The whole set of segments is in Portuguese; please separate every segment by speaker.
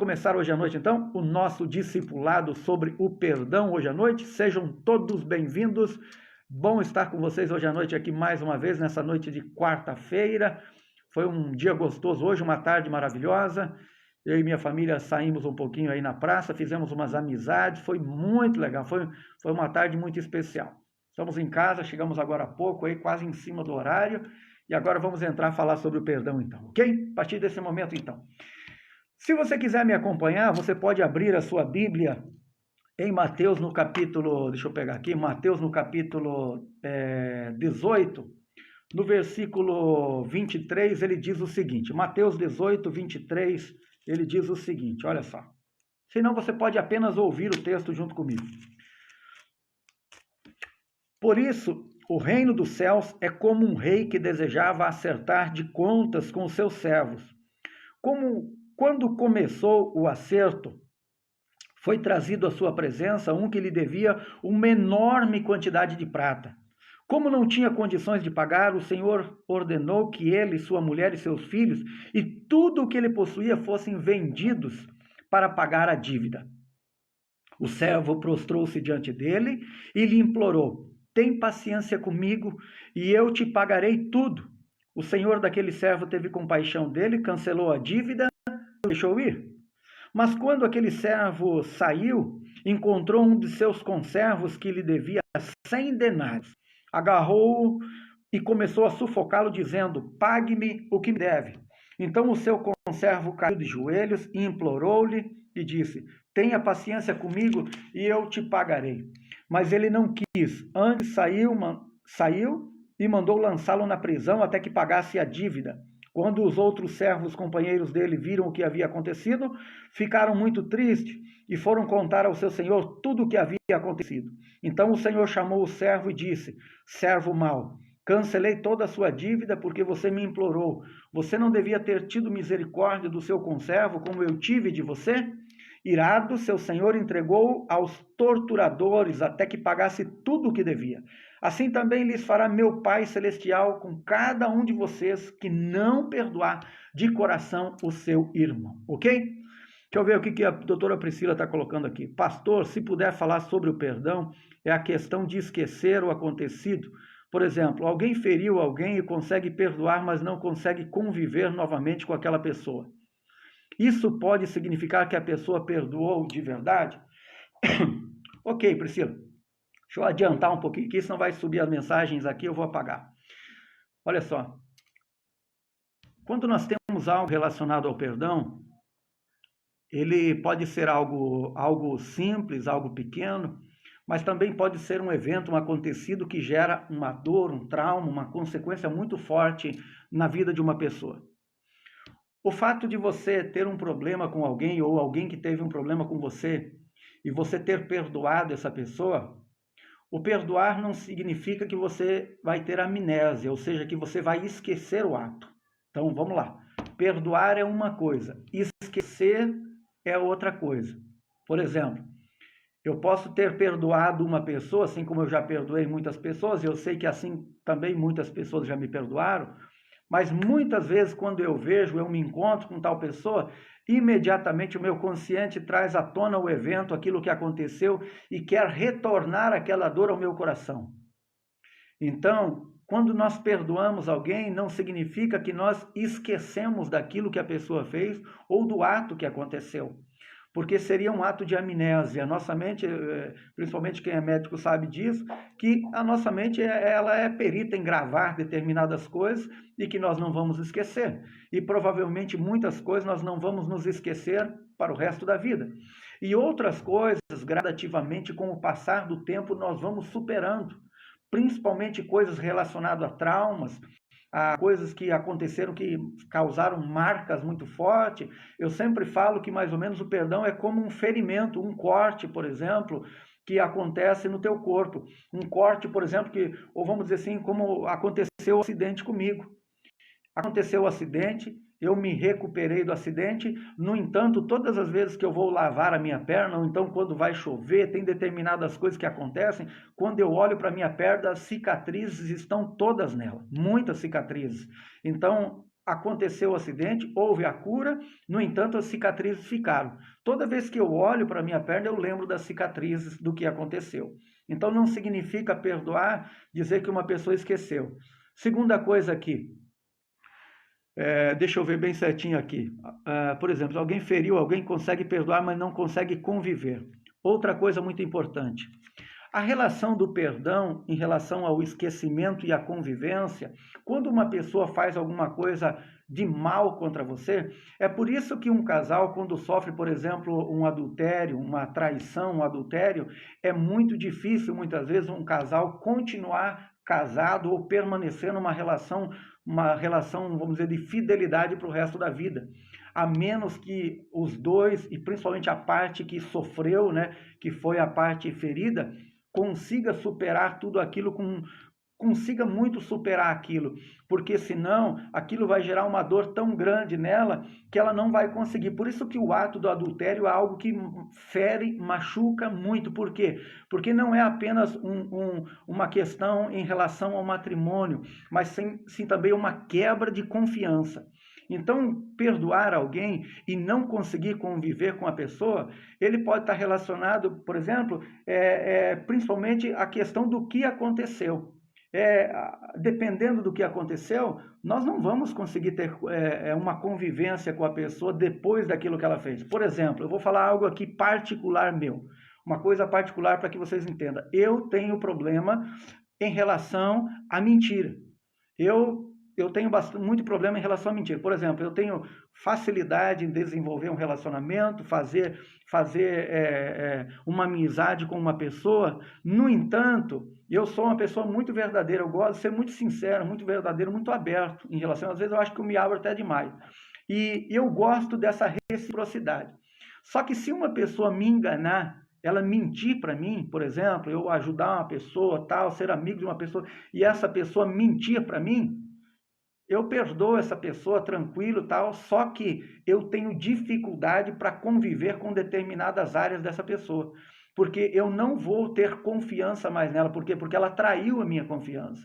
Speaker 1: Começar hoje à noite, então, o nosso discipulado sobre o perdão hoje à noite. Sejam todos bem-vindos. Bom estar com vocês hoje à noite aqui mais uma vez, nessa noite de quarta-feira. Foi um dia gostoso hoje, uma tarde maravilhosa. Eu e minha família saímos um pouquinho aí na praça, fizemos umas amizades, foi muito legal, foi uma tarde muito especial. Estamos em casa, chegamos agora há pouco, aí quase em cima do horário, e agora vamos entrar a falar sobre o perdão então, ok? A partir desse momento então. Se você quiser me acompanhar, você pode abrir a sua Bíblia em Mateus no capítulo, deixa eu pegar aqui, Mateus no capítulo 18, no versículo 23, ele diz o seguinte, Mateus 18, 23, ele diz o seguinte, olha só. Senão você pode apenas ouvir o texto junto comigo. Por isso, o reino dos céus é como um rei que desejava acertar de contas com os seus servos. Quando começou o acerto, foi trazido à sua presença um que lhe devia uma enorme quantidade de prata. Como não tinha condições de pagar, o Senhor ordenou que ele, sua mulher e seus filhos e tudo o que ele possuía fossem vendidos para pagar a dívida. O servo prostrou-se diante dele e lhe implorou: tem paciência comigo e eu te pagarei tudo. O senhor daquele servo teve compaixão dele, cancelou a dívida e o deixou ir. Mas quando aquele servo saiu, encontrou um de seus conservos que lhe devia 100 denários. Agarrou-o e começou a sufocá-lo, dizendo: pague-me o que me deve. Então o seu conservo caiu de joelhos e implorou-lhe e disse: tenha paciência comigo e eu te pagarei. Mas ele não quis. Antes saiu e mandou lançá-lo na prisão até que pagasse a dívida. Quando os outros servos companheiros dele viram o que havia acontecido, ficaram muito tristes e foram contar ao seu senhor tudo o que havia acontecido. Então o senhor chamou o servo e disse: servo mau, cancelei toda a sua dívida porque você me implorou. Você não devia ter tido misericórdia do seu conservo como eu tive de você? Irado, seu senhor entregou aos torturadores até que pagasse tudo o que devia. Assim também lhes fará meu Pai Celestial com cada um de vocês que não perdoar de coração o seu irmão. Ok? Deixa eu ver o que a doutora Priscila está colocando aqui. Pastor, se puder falar sobre o perdão, é a questão de esquecer o acontecido. Por exemplo, alguém feriu alguém e consegue perdoar, mas não consegue conviver novamente com aquela pessoa. Isso pode significar que a pessoa perdoou de verdade? Ok, Priscila. Deixa eu adiantar um pouquinho, que senão vai subir as mensagens aqui, eu vou apagar. Olha só. Quando nós temos algo relacionado ao perdão, ele pode ser algo simples, algo pequeno, mas também pode ser um evento, um acontecido que gera uma dor, um trauma, uma consequência muito forte na vida de uma pessoa. O fato de você ter um problema com alguém ou alguém que teve um problema com você e você ter perdoado essa pessoa, o perdoar não significa que você vai ter amnésia, ou seja, que você vai esquecer o ato. Então, vamos lá. Perdoar é uma coisa, esquecer é outra coisa. Por exemplo, eu posso ter perdoado uma pessoa, assim como eu já perdoei muitas pessoas, e eu sei que assim também muitas pessoas já me perdoaram, mas muitas vezes quando eu me encontro com tal pessoa, imediatamente o meu consciente traz à tona o evento, aquilo que aconteceu e quer retornar aquela dor ao meu coração. Então, quando nós perdoamos alguém, não significa que nós esquecemos daquilo que a pessoa fez ou do ato que aconteceu. Porque seria um ato de amnésia. A nossa mente, principalmente quem é médico sabe disso, que a nossa mente ela é perita em gravar determinadas coisas e que nós não vamos esquecer. E provavelmente muitas coisas nós não vamos nos esquecer para o resto da vida. E outras coisas, gradativamente, com o passar do tempo, nós vamos superando. Principalmente coisas relacionadas a traumas, a coisas que aconteceram que causaram marcas muito fortes. Eu sempre falo que mais ou menos o perdão é como um ferimento, um corte, por exemplo, que acontece no teu corpo. Um corte, por exemplo, ou vamos dizer assim, como aconteceu o acidente comigo. Aconteceu o acidente, eu me recuperei do acidente, no entanto, todas as vezes que eu vou lavar a minha perna, ou então quando vai chover, tem determinadas coisas que acontecem, quando eu olho para a minha perna, as cicatrizes estão todas nela, muitas cicatrizes. Então, aconteceu o acidente, houve a cura, no entanto, as cicatrizes ficaram. Toda vez que eu olho para a minha perna, eu lembro das cicatrizes do que aconteceu. Então, não significa perdoar, dizer que uma pessoa esqueceu. Segunda coisa aqui, deixa eu ver bem certinho aqui. Por exemplo, alguém feriu, alguém consegue perdoar, mas não consegue conviver. Outra coisa muito importante. A relação do perdão em relação ao esquecimento e à convivência, quando uma pessoa faz alguma coisa de mal contra você, é por isso que um casal, quando sofre, por exemplo, um adultério, uma traição, um adultério, é muito difícil, muitas vezes, um casal continuar casado ou permanecer numa relação, vamos dizer, de fidelidade para o resto da vida. A menos que os dois, e principalmente a parte que sofreu, né, que foi a parte ferida, consiga superar tudo aquilo, consiga muito superar aquilo, porque senão aquilo vai gerar uma dor tão grande nela que ela não vai conseguir. Por isso que o ato do adultério é algo que fere, machuca muito. Por quê? Porque não é apenas uma questão em relação ao matrimônio, mas sim também uma quebra de confiança. Então, perdoar alguém e não conseguir conviver com a pessoa, ele pode estar relacionado, por exemplo, principalmente a questão do que aconteceu. Dependendo do que aconteceu, nós não vamos conseguir ter uma convivência com a pessoa depois daquilo que ela fez. Por exemplo, eu vou falar algo aqui particular meu, uma coisa particular para que vocês entendam. Eu tenho problema em relação à mentira. Eu tenho muito problema em relação à mentira. Por exemplo, eu tenho facilidade em desenvolver um relacionamento, fazer uma amizade com uma pessoa. No entanto, eu sou uma pessoa muito verdadeira. Eu gosto de ser muito sincero, muito verdadeiro, muito aberto em relação. Às vezes eu acho que eu me abro até demais. E eu gosto dessa reciprocidade. Só que se uma pessoa me enganar, ela mentir para mim, por exemplo, eu ajudar uma pessoa, tal, ser amigo de uma pessoa, e essa pessoa mentir para mim, eu perdoo essa pessoa tranquilo, tal, só que eu tenho dificuldade para conviver com determinadas áreas dessa pessoa, porque eu não vou ter confiança mais nela. Por quê? Porque ela traiu a minha confiança.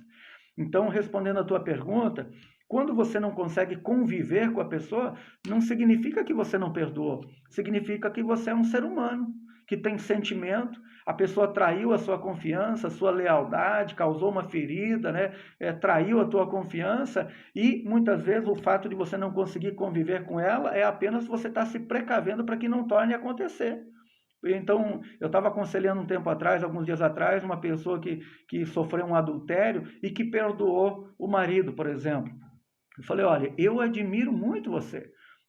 Speaker 1: Então, respondendo a tua pergunta, quando você não consegue conviver com a pessoa, não significa que você não perdoou, significa que você é um ser humano, que tem sentimento, a pessoa traiu a sua confiança, a sua lealdade, causou uma ferida, né? Traiu a tua confiança, e muitas vezes o fato de você não conseguir conviver com ela é apenas você estar se precavendo para que não torne a acontecer. Então, eu estava aconselhando um tempo atrás, alguns dias atrás, uma pessoa que sofreu um adultério e que perdoou o marido, por exemplo. Eu falei, olha, eu admiro muito você.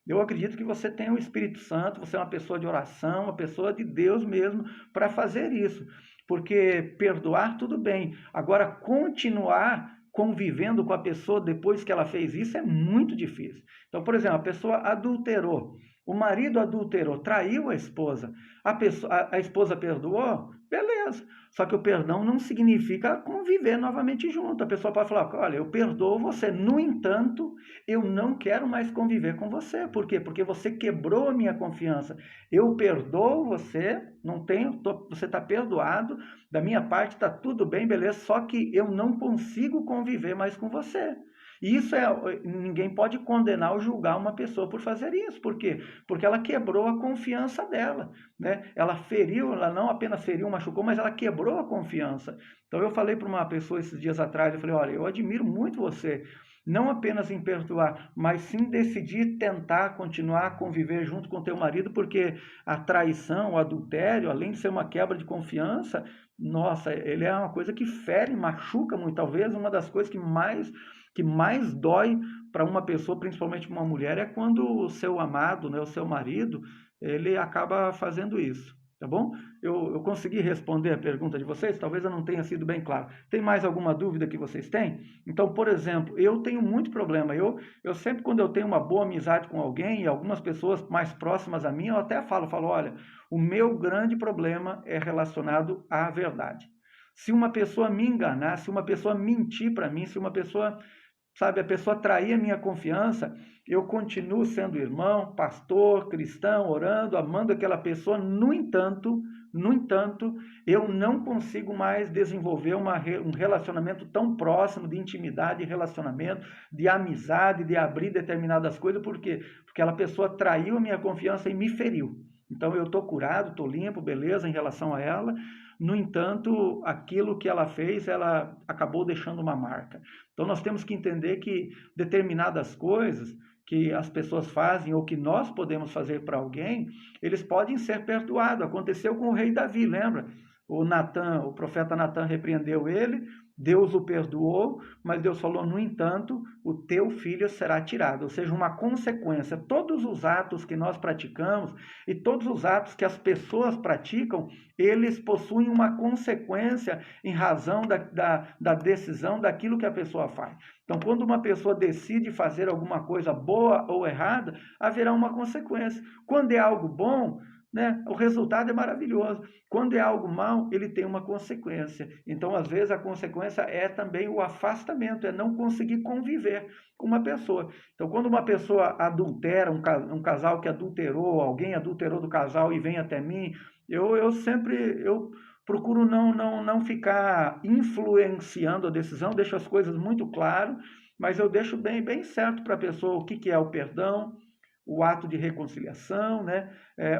Speaker 1: Eu acredito que você tem o Espírito Santo, você é uma pessoa de oração, uma pessoa de Deus mesmo para fazer isso. Porque perdoar, tudo bem. Agora, continuar convivendo com a pessoa depois que ela fez isso é muito difícil. Então, por exemplo, a pessoa adulterou. O marido adulterou, traiu a esposa. A esposa perdoou? Beleza. Só que o perdão não significa conviver novamente junto. A pessoa pode falar, olha, eu perdoo você. No entanto, eu não quero mais conviver com você. Por quê? Porque você quebrou a minha confiança. Eu perdoo você, você está perdoado. Da minha parte está tudo bem, beleza. Só que eu não consigo conviver mais com você. Isso ninguém pode condenar ou julgar uma pessoa por fazer isso. Por quê? Porque ela quebrou a confiança dela, né? Ela feriu, ela não apenas feriu, machucou, mas ela quebrou a confiança. Então eu falei para uma pessoa esses dias atrás, eu falei, olha, eu admiro muito você, não apenas em perdoar, mas sim decidir tentar continuar a conviver junto com teu marido, porque a traição, o adultério, além de ser uma quebra de confiança, nossa, ele é uma coisa que fere, machuca muito, talvez uma das coisas que mais dói para uma pessoa, principalmente uma mulher, é quando o seu amado, né, o seu marido, ele acaba fazendo isso, tá bom? Eu consegui responder a pergunta de vocês? Talvez eu não tenha sido bem claro. Tem mais alguma dúvida que vocês têm? Então, por exemplo, eu tenho muito problema. Eu sempre, quando eu tenho uma boa amizade com alguém, e algumas pessoas mais próximas a mim, eu até falo, olha, o meu grande problema é relacionado à verdade. Se uma pessoa me enganar, se uma pessoa mentir para mim, se uma pessoa... Sabe, a pessoa trair a minha confiança, eu continuo sendo irmão, pastor, cristão, orando, amando aquela pessoa. No entanto, No entanto, eu não consigo mais desenvolver um relacionamento tão próximo de intimidade, de relacionamento, de amizade, de abrir determinadas coisas. Por quê? Porque aquela pessoa traiu a minha confiança e me feriu. Então eu estou curado, estou limpo, beleza, em relação a ela. No entanto, aquilo que ela fez, ela acabou deixando uma marca. Então nós temos que entender que determinadas coisas que as pessoas fazem ou que nós podemos fazer para alguém, eles podem ser perdoados. Aconteceu com o rei Davi, lembra? O profeta Natan repreendeu ele, Deus o perdoou, mas Deus falou, no entanto, o teu filho será tirado. Ou seja, uma consequência. Todos os atos que nós praticamos e todos os atos que as pessoas praticam, eles possuem uma consequência em razão da decisão daquilo que a pessoa faz. Então, quando uma pessoa decide fazer alguma coisa boa ou errada, haverá uma consequência. Quando é algo bom, né, o resultado é maravilhoso. Quando é algo mal, ele tem uma consequência. Então, às vezes, a consequência é também o afastamento, é não conseguir conviver com uma pessoa. Então, quando uma pessoa adultera, um casal que adulterou, alguém adulterou do casal e vem até mim, eu sempre procuro não ficar influenciando a decisão, deixo as coisas muito claras, mas eu deixo bem certo para a pessoa o que é o perdão, o ato de reconciliação, né?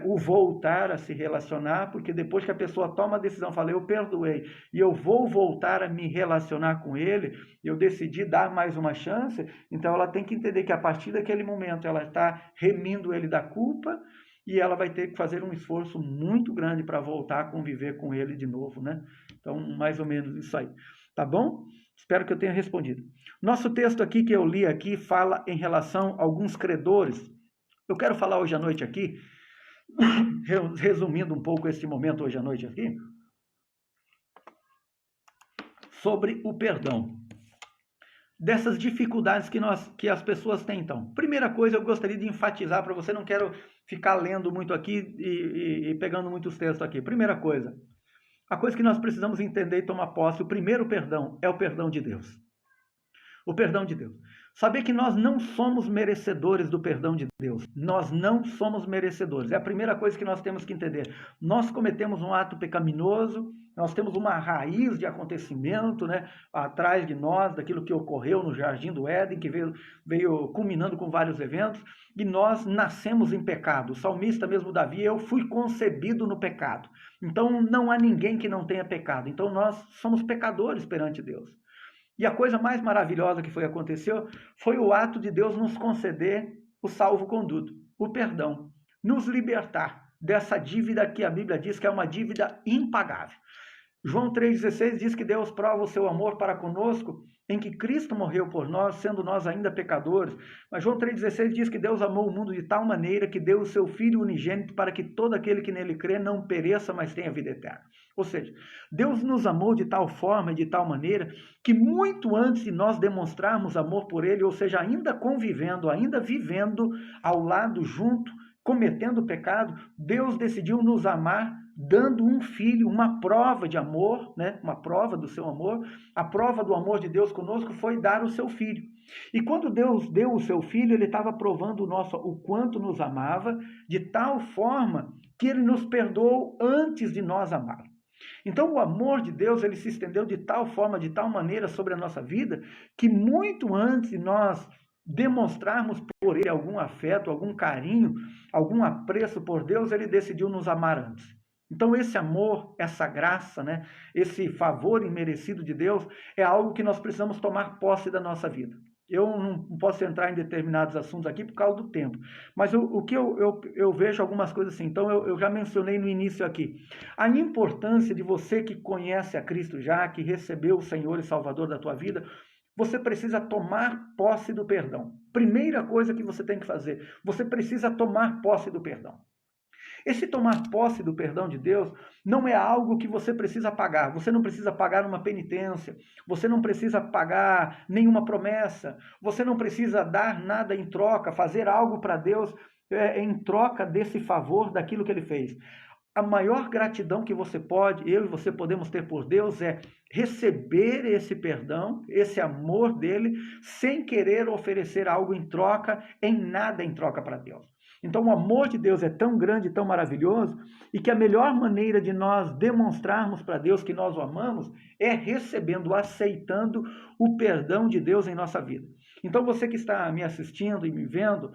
Speaker 1: O voltar a se relacionar, porque depois que a pessoa toma a decisão, fala, eu perdoei, e eu vou voltar a me relacionar com ele, eu decidi dar mais uma chance, então ela tem que entender que a partir daquele momento ela está remindo ele da culpa, e ela vai ter que fazer um esforço muito grande para voltar a conviver com ele de novo, né? Então, mais ou menos isso aí. Tá bom? Espero que eu tenha respondido. Nosso texto aqui que eu li aqui fala em relação a alguns credores. Eu quero falar hoje à noite aqui, resumindo um pouco este momento hoje à noite aqui, sobre o perdão. Dessas dificuldades que as pessoas têm, então. Primeira coisa, eu gostaria de enfatizar para você, não quero ficar lendo muito aqui e pegando muitos textos aqui. Primeira coisa, a coisa que nós precisamos entender e tomar posse, o primeiro perdão é o perdão de Deus. O perdão de Deus. Saber que nós não somos merecedores do perdão de Deus. Nós não somos merecedores. É a primeira coisa que nós temos que entender. Nós cometemos um ato pecaminoso, nós temos uma raiz de acontecimento, né, atrás de nós, daquilo que ocorreu no Jardim do Éden, que veio culminando com vários eventos, e nós nascemos em pecado. O salmista mesmo, Davi, eu fui concebido no pecado. Então não há ninguém que não tenha pecado. Então nós somos pecadores perante Deus. E a coisa mais maravilhosa que aconteceu foi o ato de Deus nos conceder o salvo-conduto, o perdão, nos libertar dessa dívida que a Bíblia diz que é uma dívida impagável. João 3,16 diz que Deus prova o seu amor para conosco em que Cristo morreu por nós, sendo nós ainda pecadores. Mas João 3,16 diz que Deus amou o mundo de tal maneira que deu o seu Filho unigênito para que todo aquele que nele crê não pereça, mas tenha vida eterna. Ou seja, Deus nos amou de tal forma e de tal maneira que muito antes de nós demonstrarmos amor por Ele, ou seja, ainda convivendo, ainda vivendo ao lado junto, cometendo pecado, Deus decidiu nos amar dando um filho, uma prova de amor, né? Uma prova do seu amor. A prova do amor de Deus conosco foi dar o seu filho. E quando Deus deu o seu filho, ele estava provando o quanto nos amava, de tal forma que ele nos perdoou antes de nós amar. Então o amor de Deus, ele se estendeu de tal forma, de tal maneira sobre a nossa vida, que muito antes de nós demonstrarmos por ele algum afeto, algum carinho, algum apreço por Deus, ele decidiu nos amar antes. Então esse amor, essa graça, né, esse favor imerecido de Deus é algo que nós precisamos tomar posse da nossa vida. Eu não posso entrar em determinados assuntos aqui por causa do tempo, mas o que eu vejo algumas coisas assim. Então eu já mencionei no início aqui a importância de você que conhece a Cristo já, que recebeu o Senhor e Salvador da tua vida. Você precisa tomar posse do perdão. Primeira coisa que você tem que fazer, você precisa tomar posse do perdão. Esse tomar posse do perdão de Deus não é algo que você precisa pagar. Você não precisa pagar uma penitência. Você não precisa pagar nenhuma promessa. Você não precisa dar nada em troca, fazer algo para Deus em troca desse favor, daquilo que Ele fez. A maior gratidão que você pode, eu e você podemos ter por Deus é receber esse perdão, esse amor dele, sem querer oferecer algo em troca, em nada em troca para Deus. Então o amor de Deus é tão grande, tão maravilhoso, e que a melhor maneira de nós demonstrarmos para Deus que nós o amamos é recebendo, aceitando o perdão de Deus em nossa vida. Então você que está me assistindo e me vendo,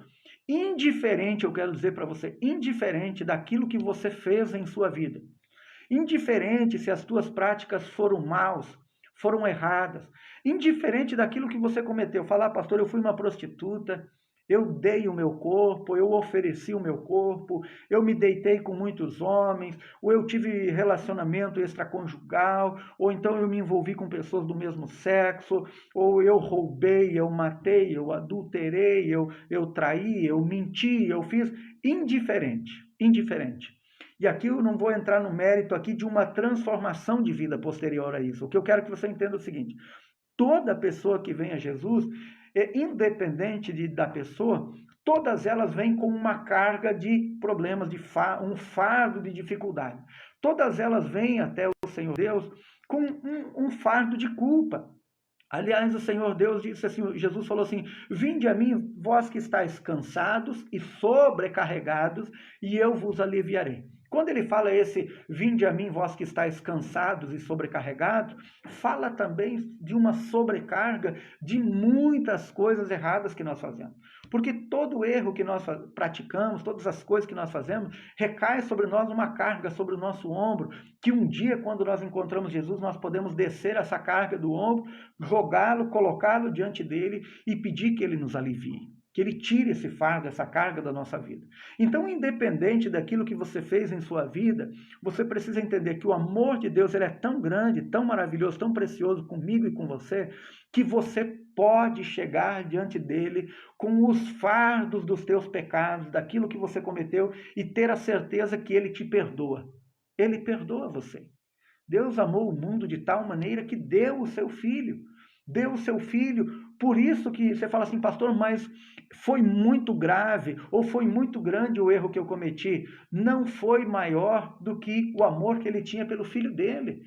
Speaker 1: indiferente, eu quero dizer para você, indiferente daquilo que você fez em sua vida, indiferente se as tuas práticas foram maus, foram erradas, indiferente daquilo que você cometeu. Falar, pastor, eu fui uma prostituta, eu dei o meu corpo, eu ofereci o meu corpo, eu me deitei com muitos homens, ou eu tive relacionamento extraconjugal, ou então eu me envolvi com pessoas do mesmo sexo, ou eu roubei, eu matei, eu adulterei, eu traí, eu menti, eu fiz. Indiferente, indiferente. E aqui eu não vou entrar no mérito aqui de uma transformação de vida posterior a isso. O que eu quero que você entenda é o seguinte: toda pessoa que vem a Jesus, independente da pessoa, todas elas vêm com uma carga de problemas, um fardo de dificuldade. Todas elas vêm até o Senhor Deus com um fardo de culpa. Aliás, o Senhor Deus disse assim, Jesus falou assim: vinde a mim, vós que estáis cansados e sobrecarregados, e eu vos aliviarei. Quando ele fala esse, vinde a mim, vós que estáis cansados e sobrecarregados, fala também de uma sobrecarga de muitas coisas erradas que nós fazemos. Porque todo erro que nós praticamos, todas as coisas que nós fazemos, recai sobre nós uma carga sobre o nosso ombro, que um dia, quando nós encontramos Jesus, nós podemos descer essa carga do ombro, jogá-lo, colocá-lo diante dele e pedir que ele nos alivie, que ele tire esse fardo, essa carga da nossa vida. Então, independente daquilo que você fez em sua vida, você precisa entender que o amor de Deus ele é tão grande, tão maravilhoso, tão precioso comigo e com você, que você pode chegar diante dele com os fardos dos teus pecados, daquilo que você cometeu, e ter a certeza que ele te perdoa. Ele perdoa você. Deus amou o mundo de tal maneira que deu o seu filho. Deu o seu filho. Por isso que você fala assim, pastor, mas foi muito grave ou foi muito grande o erro que eu cometi. Não foi maior do que o amor que ele tinha pelo filho dele.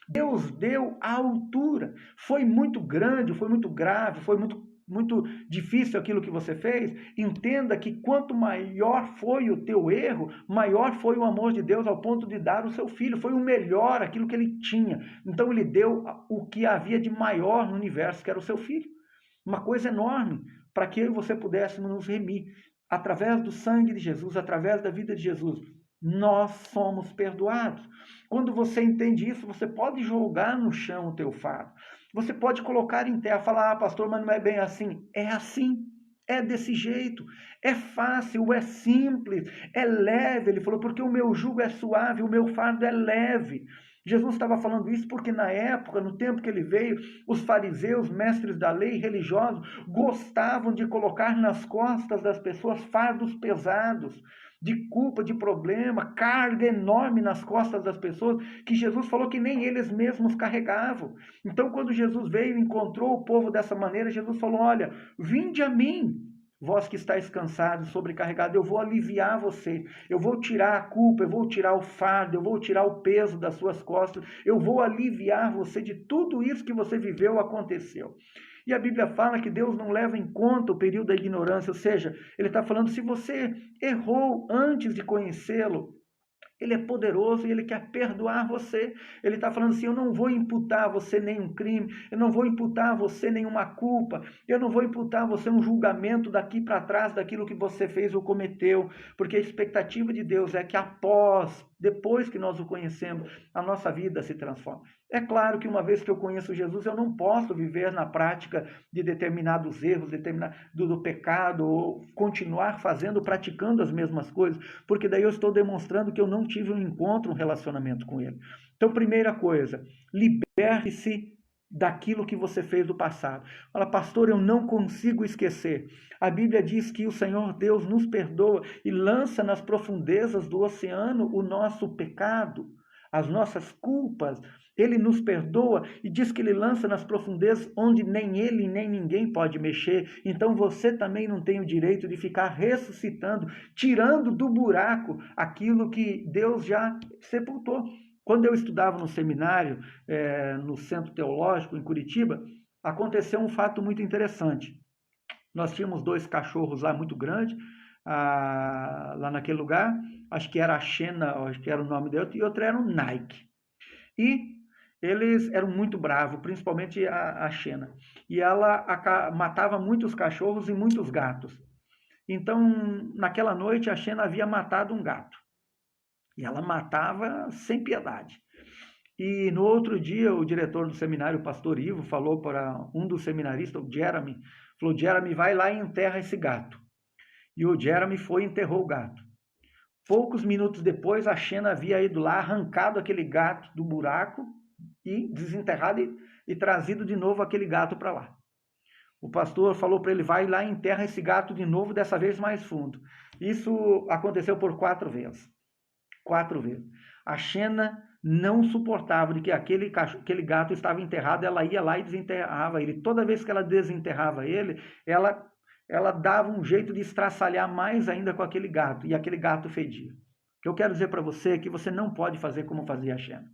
Speaker 1: Deus deu a altura. Foi muito grande, foi muito grave, foi muito difícil aquilo que você fez. Entenda que quanto maior foi o teu erro, maior foi o amor de Deus ao ponto de dar o seu filho. Foi o melhor, aquilo que ele tinha. Então ele deu o que havia de maior no universo, que era o seu filho. Uma coisa enorme, para que eu e você pudéssemos nos remir. Através do sangue de Jesus, através da vida de Jesus, nós somos perdoados. Quando você entende isso, você pode jogar no chão o teu fardo. Você pode colocar em terra, falar, pastor, mas não é bem assim. É assim, é desse jeito, é fácil, é simples, é leve. Ele falou, porque o meu jugo é suave, o meu fardo é leve. Jesus estava falando isso porque na época, no tempo que ele veio, os fariseus, mestres da lei, religiosos, gostavam de colocar nas costas das pessoas fardos pesados, de culpa, de problema, carga enorme nas costas das pessoas, que Jesus falou que nem eles mesmos carregavam. Então, quando Jesus veio e encontrou o povo dessa maneira, Jesus falou, olha, vinde a mim, vós que estáis cansados, sobrecarregados, eu vou aliviar você, eu vou tirar a culpa, eu vou tirar o fardo, eu vou tirar o peso das suas costas, eu vou aliviar você de tudo isso que você viveu, aconteceu. E a Bíblia fala que Deus não leva em conta o período da ignorância, ou seja, ele está falando, se você errou antes de conhecê-lo, ele é poderoso e ele quer perdoar você. Ele está falando assim, eu não vou imputar a você nenhum crime, eu não vou imputar a você nenhuma culpa, eu não vou imputar a você um julgamento daqui para trás daquilo que você fez ou cometeu, porque a expectativa de Deus é que depois que nós o conhecemos, a nossa vida se transforma. É claro que uma vez que eu conheço Jesus, eu não posso viver na prática de determinados erros, do pecado, ou continuar praticando as mesmas coisas, porque daí eu estou demonstrando que eu não tive um encontro, um relacionamento com ele. Então, primeira coisa, liberte-se daquilo que você fez do passado. Fala, pastor, eu não consigo esquecer. A Bíblia diz que o Senhor Deus nos perdoa e lança nas profundezas do oceano o nosso pecado, as nossas culpas. Ele nos perdoa e diz que ele lança nas profundezas onde nem ele nem ninguém pode mexer. Então você também não tem o direito de ficar ressuscitando, tirando do buraco aquilo que Deus já sepultou. Quando eu estudava no seminário, no Centro Teológico, em Curitiba, aconteceu um fato muito interessante. Nós tínhamos 2 cachorros lá muito grandes, lá naquele lugar, acho que era a Xena, acho que era o nome dele, e outro era o Nike. E eles eram muito bravos, principalmente a Xena. E ela matava muitos cachorros e muitos gatos. Então, naquela noite, a Xena havia matado um gato. E ela matava sem piedade. E no outro dia, o diretor do seminário, o pastor Ivo, falou para um dos seminaristas, o Jeremy, falou, Jeremy, vai lá e enterra esse gato. E o Jeremy foi e enterrou o gato. Poucos minutos depois, a Xena havia ido lá, arrancado aquele gato do buraco e desenterrado e trazido de novo aquele gato para lá. O pastor falou para ele, vai lá e enterra esse gato de novo, dessa vez mais fundo. Isso aconteceu por 4 vezes. 4 vezes. A Xena não suportava de que aquele gato estava enterrado, ela ia lá e desenterrava ele. Toda vez que ela desenterrava ele, ela dava um jeito de estraçalhar mais ainda com aquele gato, e aquele gato fedia. O que eu quero dizer para você é que você não pode fazer como fazia a Xena.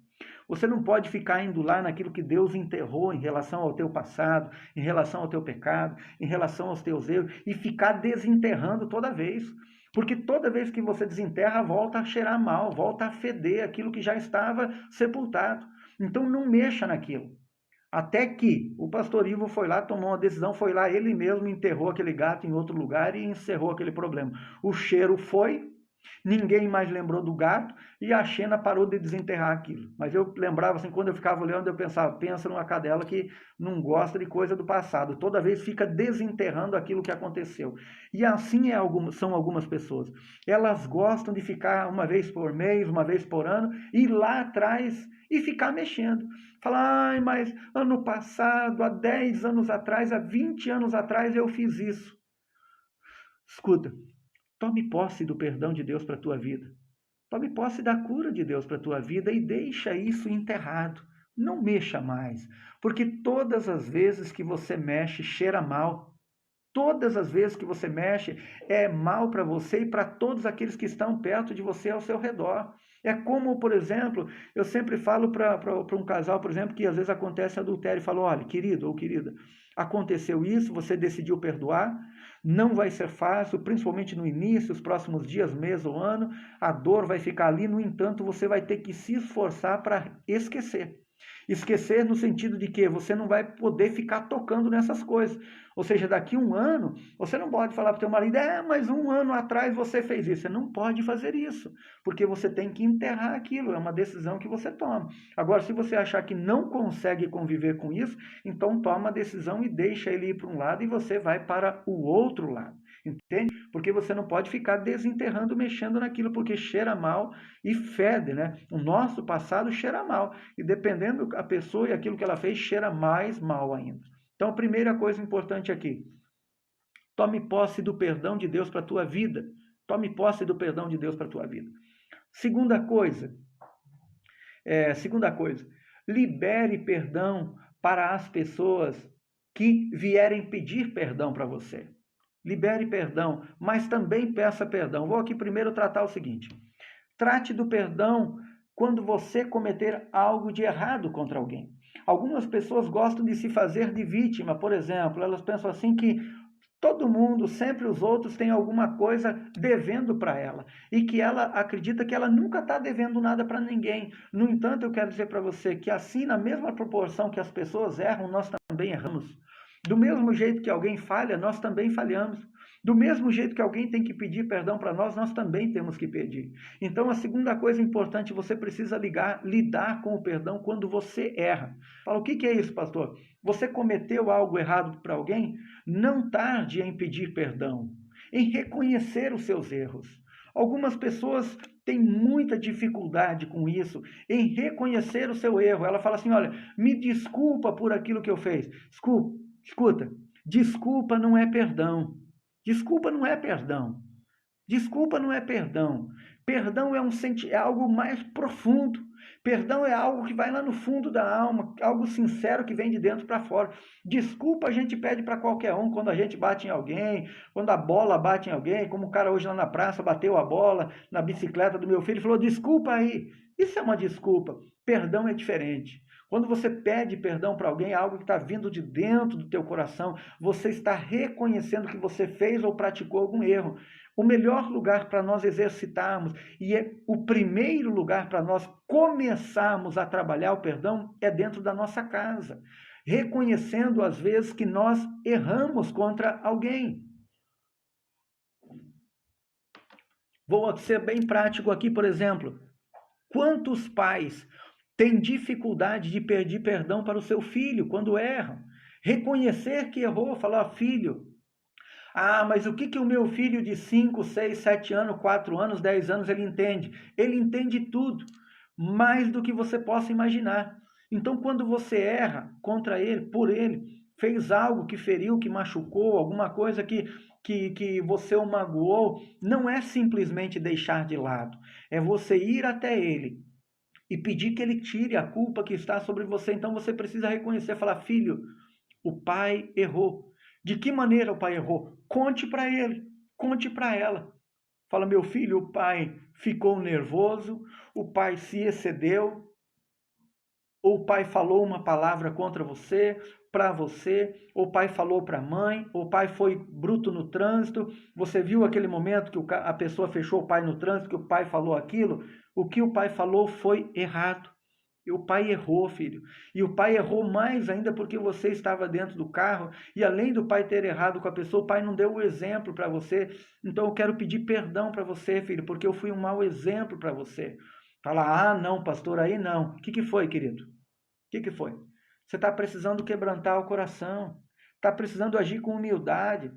Speaker 1: Você não pode ficar indo lá naquilo que Deus enterrou em relação ao teu passado, em relação ao teu pecado, em relação aos teus erros, e ficar desenterrando toda vez. Porque toda vez que você desenterra, volta a cheirar mal, volta a feder aquilo que já estava sepultado. Então não mexa naquilo. Até que o pastor Ivo foi lá, tomou uma decisão, foi lá, ele mesmo enterrou aquele gato em outro lugar e encerrou aquele problema. O cheiro foi, ninguém mais lembrou do gato e a Xena parou de desenterrar aquilo. Mas eu lembrava assim, quando eu ficava olhando, eu pensava, pensa numa cadela que não gosta de coisa do passado. Toda vez fica desenterrando aquilo que aconteceu. E assim são algumas pessoas. Elas gostam de ficar uma vez por mês, uma vez por ano, ir lá atrás e ficar mexendo. Falar, mas ano passado, há 10 anos atrás, há 20 anos atrás eu fiz isso. Escuta, tome posse do perdão de Deus para a tua vida. Tome posse da cura de Deus para a tua vida e deixa isso enterrado. Não mexa mais, porque todas as vezes que você mexe, cheira mal. Todas as vezes que você mexe, é mal para você e para todos aqueles que estão perto de você ao seu redor. É como, por exemplo, eu sempre falo para um casal, por exemplo, que às vezes acontece adultério e falo, olha, querido ou querida, aconteceu isso, você decidiu perdoar, não vai ser fácil, principalmente no início, os próximos dias, mês ou ano, a dor vai ficar ali, no entanto, você vai ter que se esforçar para esquecer. Esquecer no sentido de que você não vai poder ficar tocando nessas coisas. Ou seja, daqui a um ano, você não pode falar para o teu marido, mas um ano atrás você fez isso. Você não pode fazer isso, porque você tem que enterrar aquilo, é uma decisão que você toma. Agora, se você achar que não consegue conviver com isso, então toma a decisão e deixa ele ir para um lado e você vai para o outro lado. Entende? Porque você não pode ficar desenterrando, mexendo naquilo, porque cheira mal e fede, né? O nosso passado cheira mal. E dependendo da pessoa e aquilo que ela fez, cheira mais mal ainda. Então, a primeira coisa importante aqui, tome posse do perdão de Deus para a tua vida. Tome posse do perdão de Deus para a tua vida. Segunda coisa, libere perdão para as pessoas que vierem pedir perdão para você. Libere perdão, mas também peça perdão. Vou aqui primeiro tratar o seguinte. Trate do perdão quando você cometer algo de errado contra alguém. Algumas pessoas gostam de se fazer de vítima, por exemplo. Elas pensam assim que todo mundo, sempre os outros, têm alguma coisa devendo para ela. E que ela acredita que ela nunca está devendo nada para ninguém. No entanto, eu quero dizer para você que assim, na mesma proporção que as pessoas erram, nós também erramos. Do mesmo jeito que alguém falha, nós também falhamos. Do mesmo jeito que alguém tem que pedir perdão para nós, nós também temos que pedir. Então, a segunda coisa importante, você precisa lidar com o perdão quando você erra. Fala, o que é isso, pastor? Você cometeu algo errado para alguém? Não tarde em pedir perdão, em reconhecer os seus erros. Algumas pessoas têm muita dificuldade com isso, em reconhecer o seu erro. Ela fala assim, olha, me desculpa por aquilo que eu fiz. Escuta, desculpa não é perdão. Desculpa não é perdão. Desculpa não é perdão. Perdão é algo mais profundo. Perdão é algo que vai lá no fundo da alma, algo sincero que vem de dentro para fora. Desculpa a gente pede para qualquer um quando a gente bate em alguém, quando a bola bate em alguém, como o cara hoje lá na praça bateu a bola na bicicleta do meu filho e falou, desculpa aí. Isso é uma desculpa. Perdão é diferente. Quando você pede perdão para alguém, é algo que está vindo de dentro do teu coração, você está reconhecendo que você fez ou praticou algum erro. O melhor lugar para nós exercitarmos e é o primeiro lugar para nós começarmos a trabalhar o perdão é dentro da nossa casa, reconhecendo às vezes que nós erramos contra alguém. Vou ser bem prático aqui, por exemplo. Quantos pais têm dificuldade de pedir perdão para o seu filho quando erram? Reconhecer que errou, falar, filho, mas o que o meu filho de 5, 6, 7 anos, 4 anos, 10 anos, ele entende? Ele entende tudo, mais do que você possa imaginar. Então, quando você erra contra ele, por ele, fez algo que feriu, que machucou, alguma coisa que você o magoou, não é simplesmente deixar de lado, é você ir até ele e pedir que ele tire a culpa que está sobre você. Então você precisa reconhecer, falar, filho, o pai errou. De que maneira o pai errou? Conte para ele, conte para ela. Fala, meu filho, o pai ficou nervoso, o pai se excedeu, ou o pai falou uma palavra contra você, para você, ou o pai falou para a mãe, ou o pai foi bruto no trânsito, você viu aquele momento que a pessoa fechou o pai no trânsito, que o pai falou aquilo, o que o pai falou foi errado. E o pai errou, filho. E o pai errou mais ainda porque você estava dentro do carro e além do pai ter errado com a pessoa, o pai não deu o exemplo para você. Então eu quero pedir perdão para você, filho, porque eu fui um mau exemplo para você. Fala, não, pastor, aí não. O que foi, querido? O que foi? Você está precisando quebrantar o coração. Está precisando agir com humildade.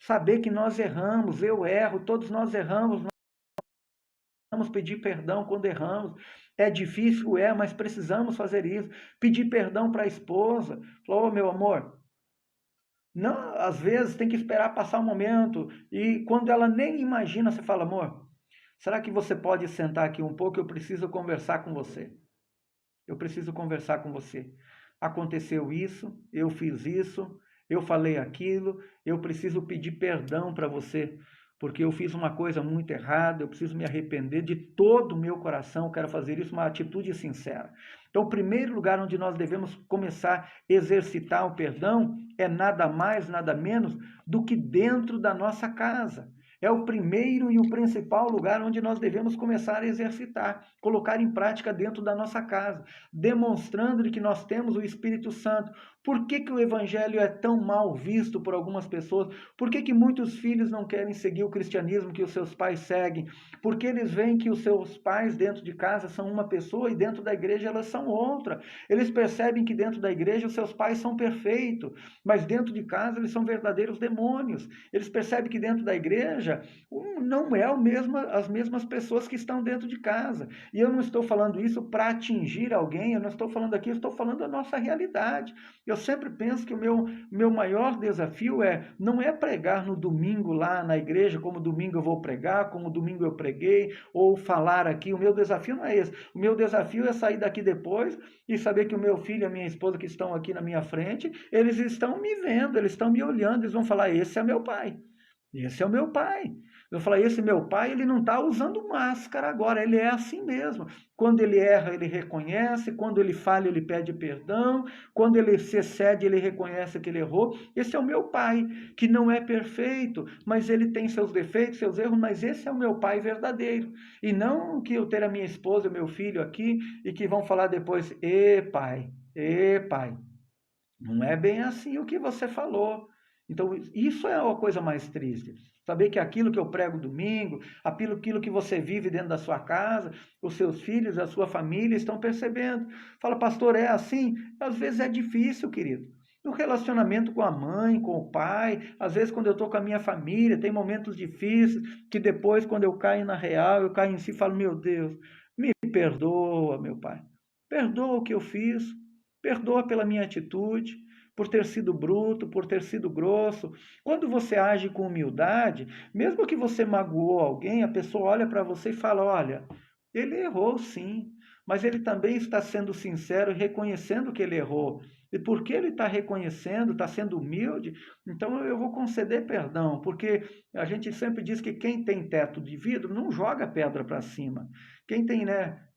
Speaker 1: Saber que nós erramos, eu erro, todos nós erramos. Vamos pedir perdão quando erramos. É difícil, mas precisamos fazer isso. Pedir perdão para a esposa. Falou, meu amor, não, às vezes tem que esperar passar um momento. E quando ela nem imagina, você fala, amor, será que você pode sentar aqui um pouco? Eu preciso conversar com você. Eu preciso conversar com você. Aconteceu isso, eu fiz isso, eu falei aquilo, eu preciso pedir perdão para você, porque eu fiz uma coisa muito errada, eu preciso me arrepender de todo o meu coração, eu quero fazer isso, uma atitude sincera. Então, o primeiro lugar onde nós devemos começar a exercitar o perdão é nada mais, nada menos do que dentro da nossa casa. É o primeiro e o principal lugar onde nós devemos começar a exercitar, colocar em prática dentro da nossa casa, demonstrando que nós temos o Espírito Santo. Por que o Evangelho é tão mal visto por algumas pessoas? Por que muitos filhos não querem seguir o cristianismo que os seus pais seguem? Porque eles veem que os seus pais dentro de casa são uma pessoa e dentro da igreja elas são outra. Eles percebem que dentro da igreja os seus pais são perfeitos, mas dentro de casa eles são verdadeiros demônios. Eles percebem que dentro da igreja não é as mesmas pessoas que estão dentro de casa. E eu não estou falando isso para atingir alguém, eu não estou falando aqui, eu estou falando da nossa realidade. Eu sempre penso que o meu maior desafio não é pregar no domingo lá na igreja, como domingo eu vou pregar, como domingo eu preguei, ou falar aqui. O meu desafio não é esse. O meu desafio é sair daqui depois e saber que o meu filho e a minha esposa que estão aqui na minha frente, eles estão me vendo, eles estão me olhando, eles vão falar, esse é meu pai. Esse é o meu pai. Eu falei, esse meu pai, ele não está usando máscara agora, ele é assim mesmo. Quando ele erra, ele reconhece, quando ele falha, ele pede perdão, quando ele se excede, ele reconhece que ele errou. Esse é o meu pai, que não é perfeito, mas ele tem seus defeitos, seus erros, mas esse é o meu pai verdadeiro. E não que eu ter a minha esposa, o meu filho aqui, e que vão falar depois, pai, não é bem assim o que você falou. Então, isso é a coisa mais triste. Saber que aquilo que eu prego domingo, aquilo que você vive dentro da sua casa, os seus filhos, a sua família estão percebendo. Fala, pastor, é assim? Às vezes é difícil, querido. No relacionamento com a mãe, com o pai, às vezes quando eu estou com a minha família, tem momentos difíceis, que depois, quando eu caio na real, eu caio em si e falo, meu Deus, me perdoa, meu pai. Perdoa o que eu fiz, perdoa pela minha atitude, por ter sido bruto, por ter sido grosso. Quando você age com humildade, mesmo que você magoou alguém, a pessoa olha para você e fala, olha, ele errou sim, mas ele também está sendo sincero e reconhecendo que ele errou. E porque ele está reconhecendo, está sendo humilde, então eu vou conceder perdão, porque a gente sempre diz que quem tem teto de vidro não joga pedra para cima. Quem tem,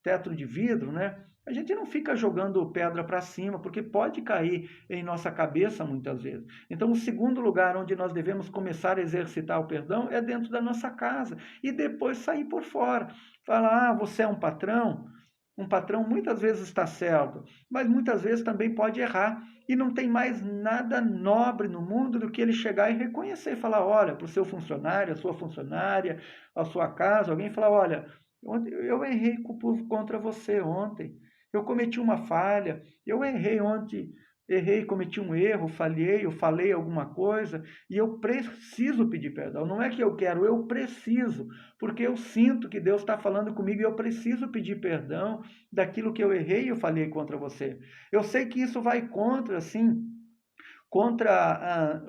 Speaker 1: teto de vidro, né? A gente não fica jogando pedra para cima, porque pode cair em nossa cabeça muitas vezes. Então, o segundo lugar onde nós devemos começar a exercitar o perdão é dentro da nossa casa e depois sair por fora. Falar, você é um patrão? Um patrão muitas vezes está certo, mas muitas vezes também pode errar. E não tem mais nada nobre no mundo do que ele chegar e reconhecer e falar, olha, para o seu funcionário, a sua funcionária, a sua casa, alguém falar, olha, eu errei contra você ontem. Eu cometi uma falha, eu errei ontem, cometi um erro, falhei, eu falei alguma coisa e eu preciso pedir perdão. Não é que eu quero, eu preciso, porque eu sinto que Deus está falando comigo e eu preciso pedir perdão daquilo que eu errei e eu falei contra você. Eu sei que isso vai contra, assim, contra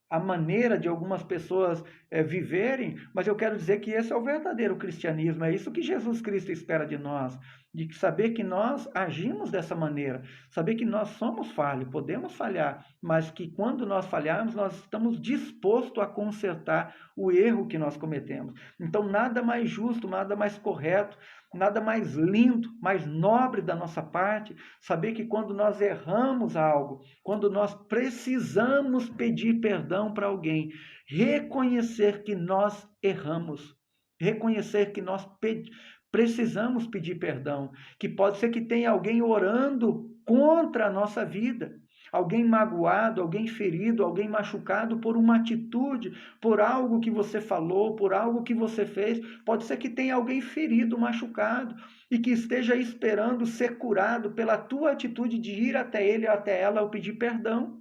Speaker 1: a maneira de algumas pessoas viverem, mas eu quero dizer que esse é o verdadeiro cristianismo, é isso que Jesus Cristo espera de nós, de saber que nós agimos dessa maneira, saber que nós somos falhos, podemos falhar, mas que quando nós falharmos, nós estamos dispostos a consertar o erro que nós cometemos. Então, nada mais justo, nada mais correto, nada mais lindo, mais nobre da nossa parte, saber que quando nós erramos algo, quando nós precisamos pedir perdão para alguém, reconhecer que nós erramos, reconhecer que nós precisamos pedir perdão, que pode ser que tenha alguém orando contra a nossa vida, alguém magoado, alguém ferido, alguém machucado por uma atitude, por algo que você falou, por algo que você fez. Pode ser que tenha alguém ferido, machucado, e que esteja esperando ser curado pela tua atitude de ir até ele ou até ela ao pedir perdão.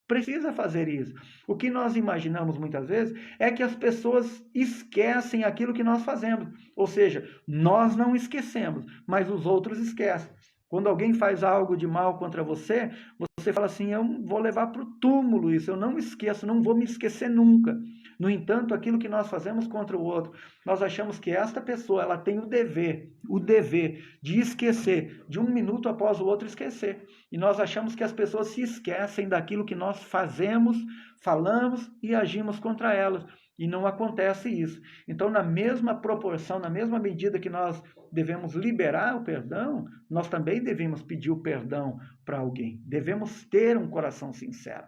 Speaker 1: Precisa fazer isso. O que nós imaginamos muitas vezes é que as pessoas esquecem aquilo que nós fazemos. Ou seja, nós não esquecemos, mas os outros esquecem. Quando alguém faz algo de mal contra você, você fala assim, eu vou levar para o túmulo isso, eu não esqueço, não vou me esquecer nunca. No entanto, aquilo que nós fazemos contra o outro, nós achamos que esta pessoa ela tem o dever de esquecer, de um minuto após o outro esquecer. E nós achamos que as pessoas se esquecem daquilo que nós fazemos, falamos e agimos contra elas. E não acontece isso. Então, na mesma proporção, na mesma medida que nós devemos liberar o perdão, nós também devemos pedir o perdão para alguém. Devemos ter um coração sincero.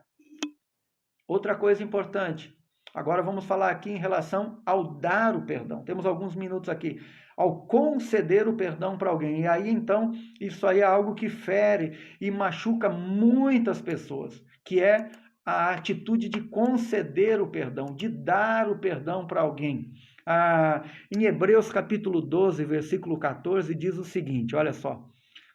Speaker 1: Outra coisa importante, agora vamos falar aqui em relação ao dar o perdão. Temos alguns minutos aqui. Ao conceder o perdão para alguém. E aí, então, isso aí é algo que fere e machuca muitas pessoas, que é a atitude de conceder o perdão, de dar o perdão para alguém. Em Hebreus capítulo 12, versículo 14, diz o seguinte, olha só.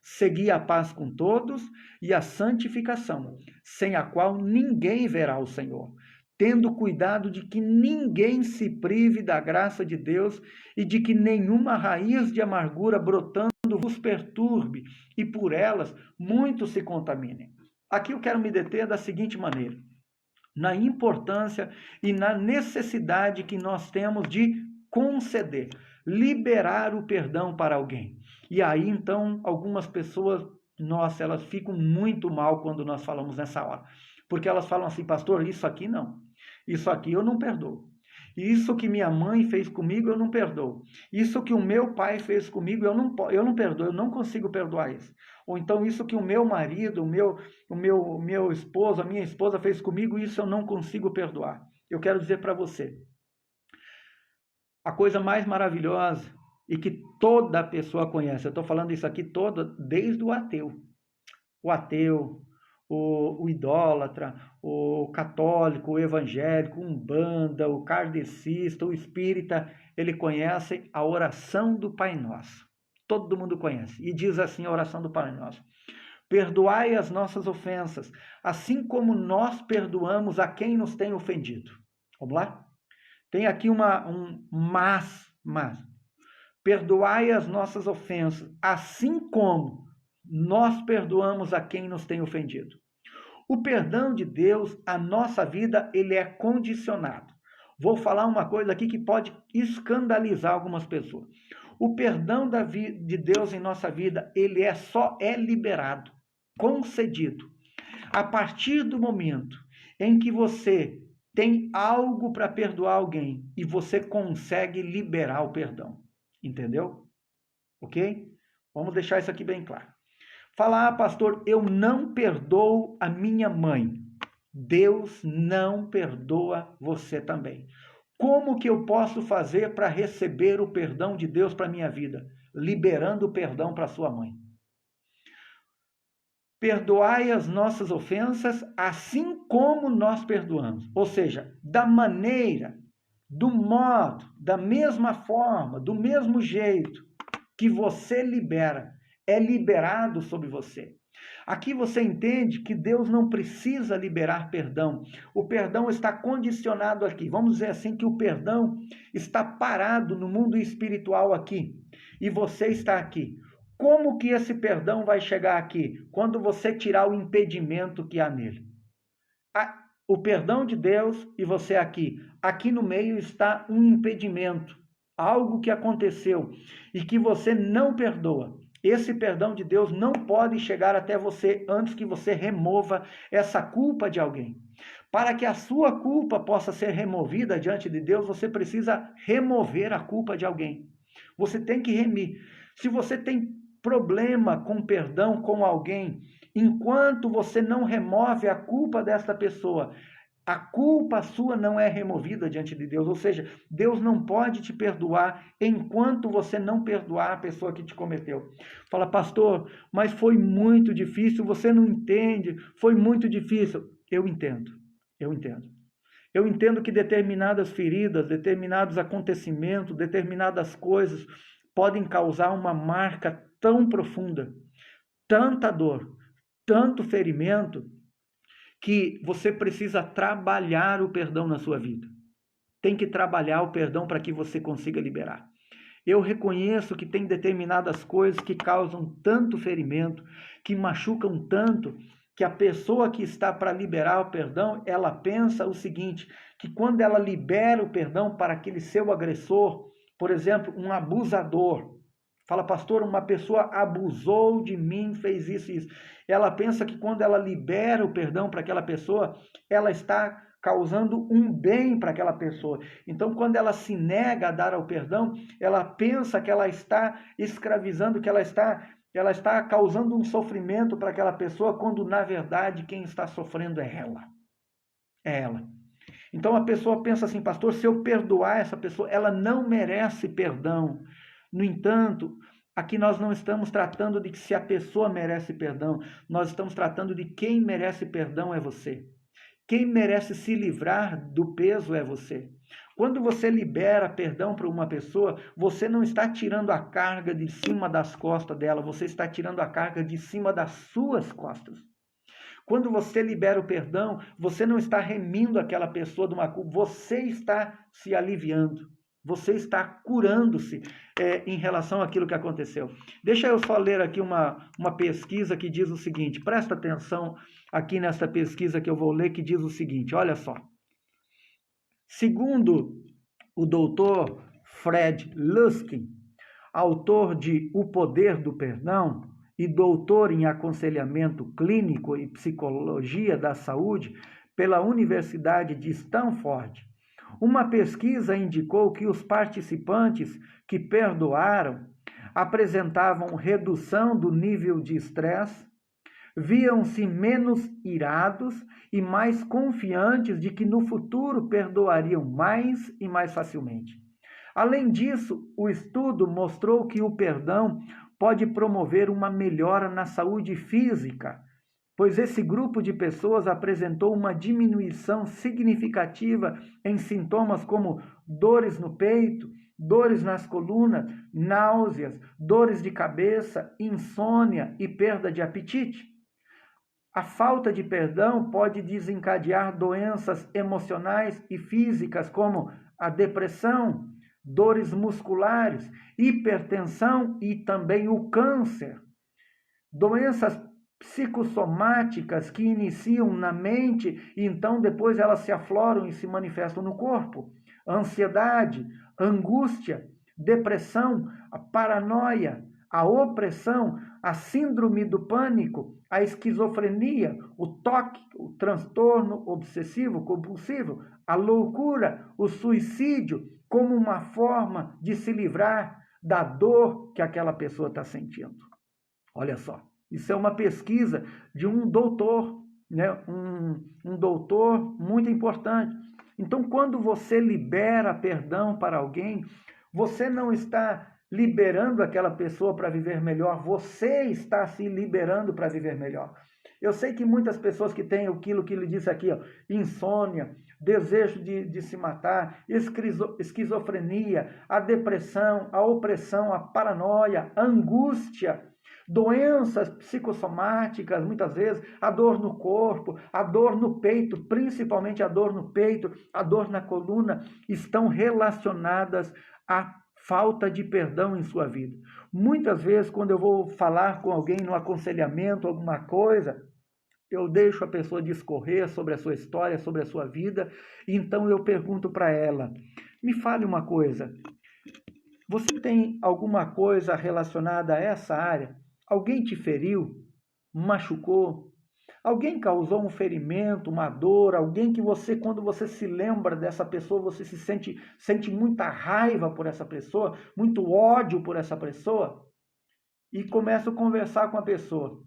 Speaker 1: Segui a paz com todos e a santificação, sem a qual ninguém verá o Senhor, tendo cuidado de que ninguém se prive da graça de Deus e de que nenhuma raiz de amargura brotando vos perturbe e por elas muitos se contaminem. Aqui eu quero me deter da seguinte maneira, na importância e na necessidade que nós temos de conceder, liberar o perdão para alguém. E aí, então, algumas pessoas, nossa, elas ficam muito mal quando nós falamos nessa hora. Porque elas falam assim, pastor, isso aqui não. Isso aqui eu não perdoo. Isso que minha mãe fez comigo, eu não perdoo. Isso que o meu pai fez comigo, eu não perdoo, eu não consigo perdoar isso. Ou então isso que o meu marido, o meu esposo, a minha esposa fez comigo, isso eu não consigo perdoar. Eu quero dizer para você, a coisa mais maravilhosa e que toda pessoa conhece, eu estou falando isso aqui desde o ateu. O ateu, o idólatra, o católico, o evangélico, o umbanda, o kardecista, o espírita, ele conhece a oração do Pai Nosso. Todo mundo conhece. E diz assim a oração do Pai Nosso. Perdoai as nossas ofensas, assim como nós perdoamos a quem nos tem ofendido. Vamos lá? Tem aqui mas. Perdoai as nossas ofensas, assim como nós perdoamos a quem nos tem ofendido. O perdão de Deus, a nossa vida, ele é condicionado. Vou falar uma coisa aqui que pode escandalizar algumas pessoas. O perdão de Deus em nossa vida, ele só é liberado, concedido, a partir do momento em que você tem algo para perdoar alguém e você consegue liberar o perdão. Entendeu? ok? Vamos deixar isso aqui bem claro. Fala, pastor, eu não perdoo a minha mãe. Deus não perdoa você também. Como que eu posso fazer para receber o perdão de Deus para a minha vida? Liberando o perdão para sua mãe. Perdoai as nossas ofensas, assim como nós perdoamos. Ou seja, da maneira, do modo, da mesma forma, do mesmo jeito que você libera, é liberado sobre você. Aqui você entende que Deus não precisa liberar perdão. O perdão está condicionado aqui. Vamos dizer assim que o perdão está parado no mundo espiritual aqui. E você está aqui. Como que esse perdão vai chegar aqui? Quando você tirar o impedimento que há nele. O perdão de Deus e você aqui. Aqui no meio está um impedimento. Algo que aconteceu e que você não perdoa. Esse perdão de Deus não pode chegar até você antes que você remova essa culpa de alguém. Para que a sua culpa possa ser removida diante de Deus, você precisa remover a culpa de alguém. Você tem que remir. Se você tem problema com perdão com alguém, enquanto você não remove a culpa desta pessoa, a culpa sua não é removida diante de Deus. Ou seja, Deus não pode te perdoar enquanto você não perdoar a pessoa que te cometeu. Fala, pastor, mas foi muito difícil, você não entende, foi muito difícil. Eu entendo. Eu entendo que determinadas feridas, determinados acontecimentos, determinadas coisas podem causar uma marca tão profunda, tanta dor, tanto ferimento, que você precisa trabalhar o perdão na sua vida. Tem que trabalhar o perdão para que você consiga liberar. Eu reconheço que tem determinadas coisas que causam tanto ferimento, que machucam tanto, que a pessoa que está para liberar o perdão, ela pensa o seguinte, que quando ela libera o perdão para aquele seu agressor, por exemplo, um abusador, fala, pastor, uma pessoa abusou de mim, fez isso e isso. Ela pensa que quando ela libera o perdão para aquela pessoa, ela está causando um bem para aquela pessoa. Então, quando ela se nega a dar o perdão, ela pensa que ela está escravizando, que ela está causando um sofrimento para aquela pessoa, quando na verdade quem está sofrendo é ela. É ela. Então a pessoa pensa assim, pastor, se eu perdoar essa pessoa, ela não merece perdão. No entanto, aqui nós não estamos tratando de que se a pessoa merece perdão, nós estamos tratando de quem merece perdão é você. Quem merece se livrar do peso é você. Quando você libera perdão para uma pessoa, você não está tirando a carga de cima das costas dela, você está tirando a carga de cima das suas costas. Quando você libera o perdão, você não está remindo aquela pessoa de uma culpa, você está se aliviando. Você está curando-se em relação àquilo que aconteceu. Deixa eu só ler aqui uma pesquisa que diz o seguinte, presta atenção aqui nessa pesquisa que eu vou ler, que diz o seguinte, olha só. Segundo o doutor Fred Luskin, autor de O Poder do Perdão e doutor em aconselhamento clínico e psicologia da saúde pela Universidade de Stanford, uma pesquisa indicou que os participantes que perdoaram apresentavam redução do nível de estresse, viam-se menos irados e mais confiantes de que no futuro perdoariam mais e mais facilmente. Além disso, o estudo mostrou que o perdão pode promover uma melhora na saúde física, pois esse grupo de pessoas apresentou uma diminuição significativa em sintomas como dores no peito, dores nas colunas, náuseas, dores de cabeça, insônia e perda de apetite. A falta de perdão pode desencadear doenças emocionais e físicas como a depressão, dores musculares, hipertensão e também o câncer. Doenças psicossomáticas que iniciam na mente e então depois elas se afloram e se manifestam no corpo. Ansiedade, angústia, depressão, a paranoia, a opressão, a síndrome do pânico, a esquizofrenia, o toque, o transtorno obsessivo compulsivo, a loucura, o suicídio, como uma forma de se livrar da dor que aquela pessoa está sentindo. Olha só, isso é uma pesquisa de um doutor, né? Um doutor muito importante. Então, quando você libera perdão para alguém, você não está liberando aquela pessoa para viver melhor, você está se liberando para viver melhor. Eu sei que muitas pessoas que têm aquilo que ele disse aqui, ó, insônia, desejo de se matar, esquizofrenia, a depressão, a opressão, a paranoia, a angústia, doenças psicossomáticas, muitas vezes, a dor no corpo, a dor no peito, principalmente a dor no peito, a dor na coluna, estão relacionadas à falta de perdão em sua vida. Muitas vezes, quando eu vou falar com alguém no aconselhamento, alguma coisa, eu deixo a pessoa discorrer sobre a sua história, sobre a sua vida, e então eu pergunto para ela, me fale uma coisa, você tem alguma coisa relacionada a essa área? Alguém te feriu? Machucou? Alguém causou um ferimento, uma dor? Alguém que você, quando você se lembra dessa pessoa, você sente muita raiva por essa pessoa, muito ódio por essa pessoa? E começo a conversar com a pessoa.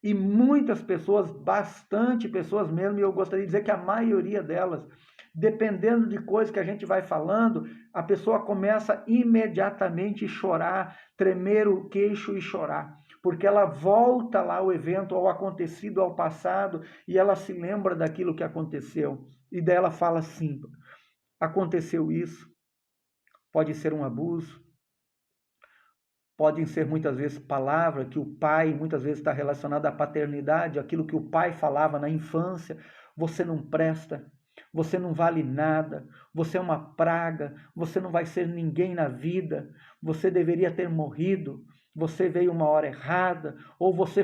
Speaker 1: E muitas pessoas, bastante pessoas mesmo, e eu gostaria de dizer que a maioria delas, dependendo de coisas que a gente vai falando, a pessoa começa imediatamente a chorar, tremer o queixo e chorar, porque ela volta lá ao evento, ao acontecido, ao passado, e ela se lembra daquilo que aconteceu. E daí ela fala assim, aconteceu isso, pode ser um abuso, podem ser muitas vezes palavras que o pai muitas vezes está relacionado à paternidade, aquilo que o pai falava na infância, você não presta, você não vale nada, você é uma praga, você não vai ser ninguém na vida, você deveria ter morrido, você veio uma hora errada, ou você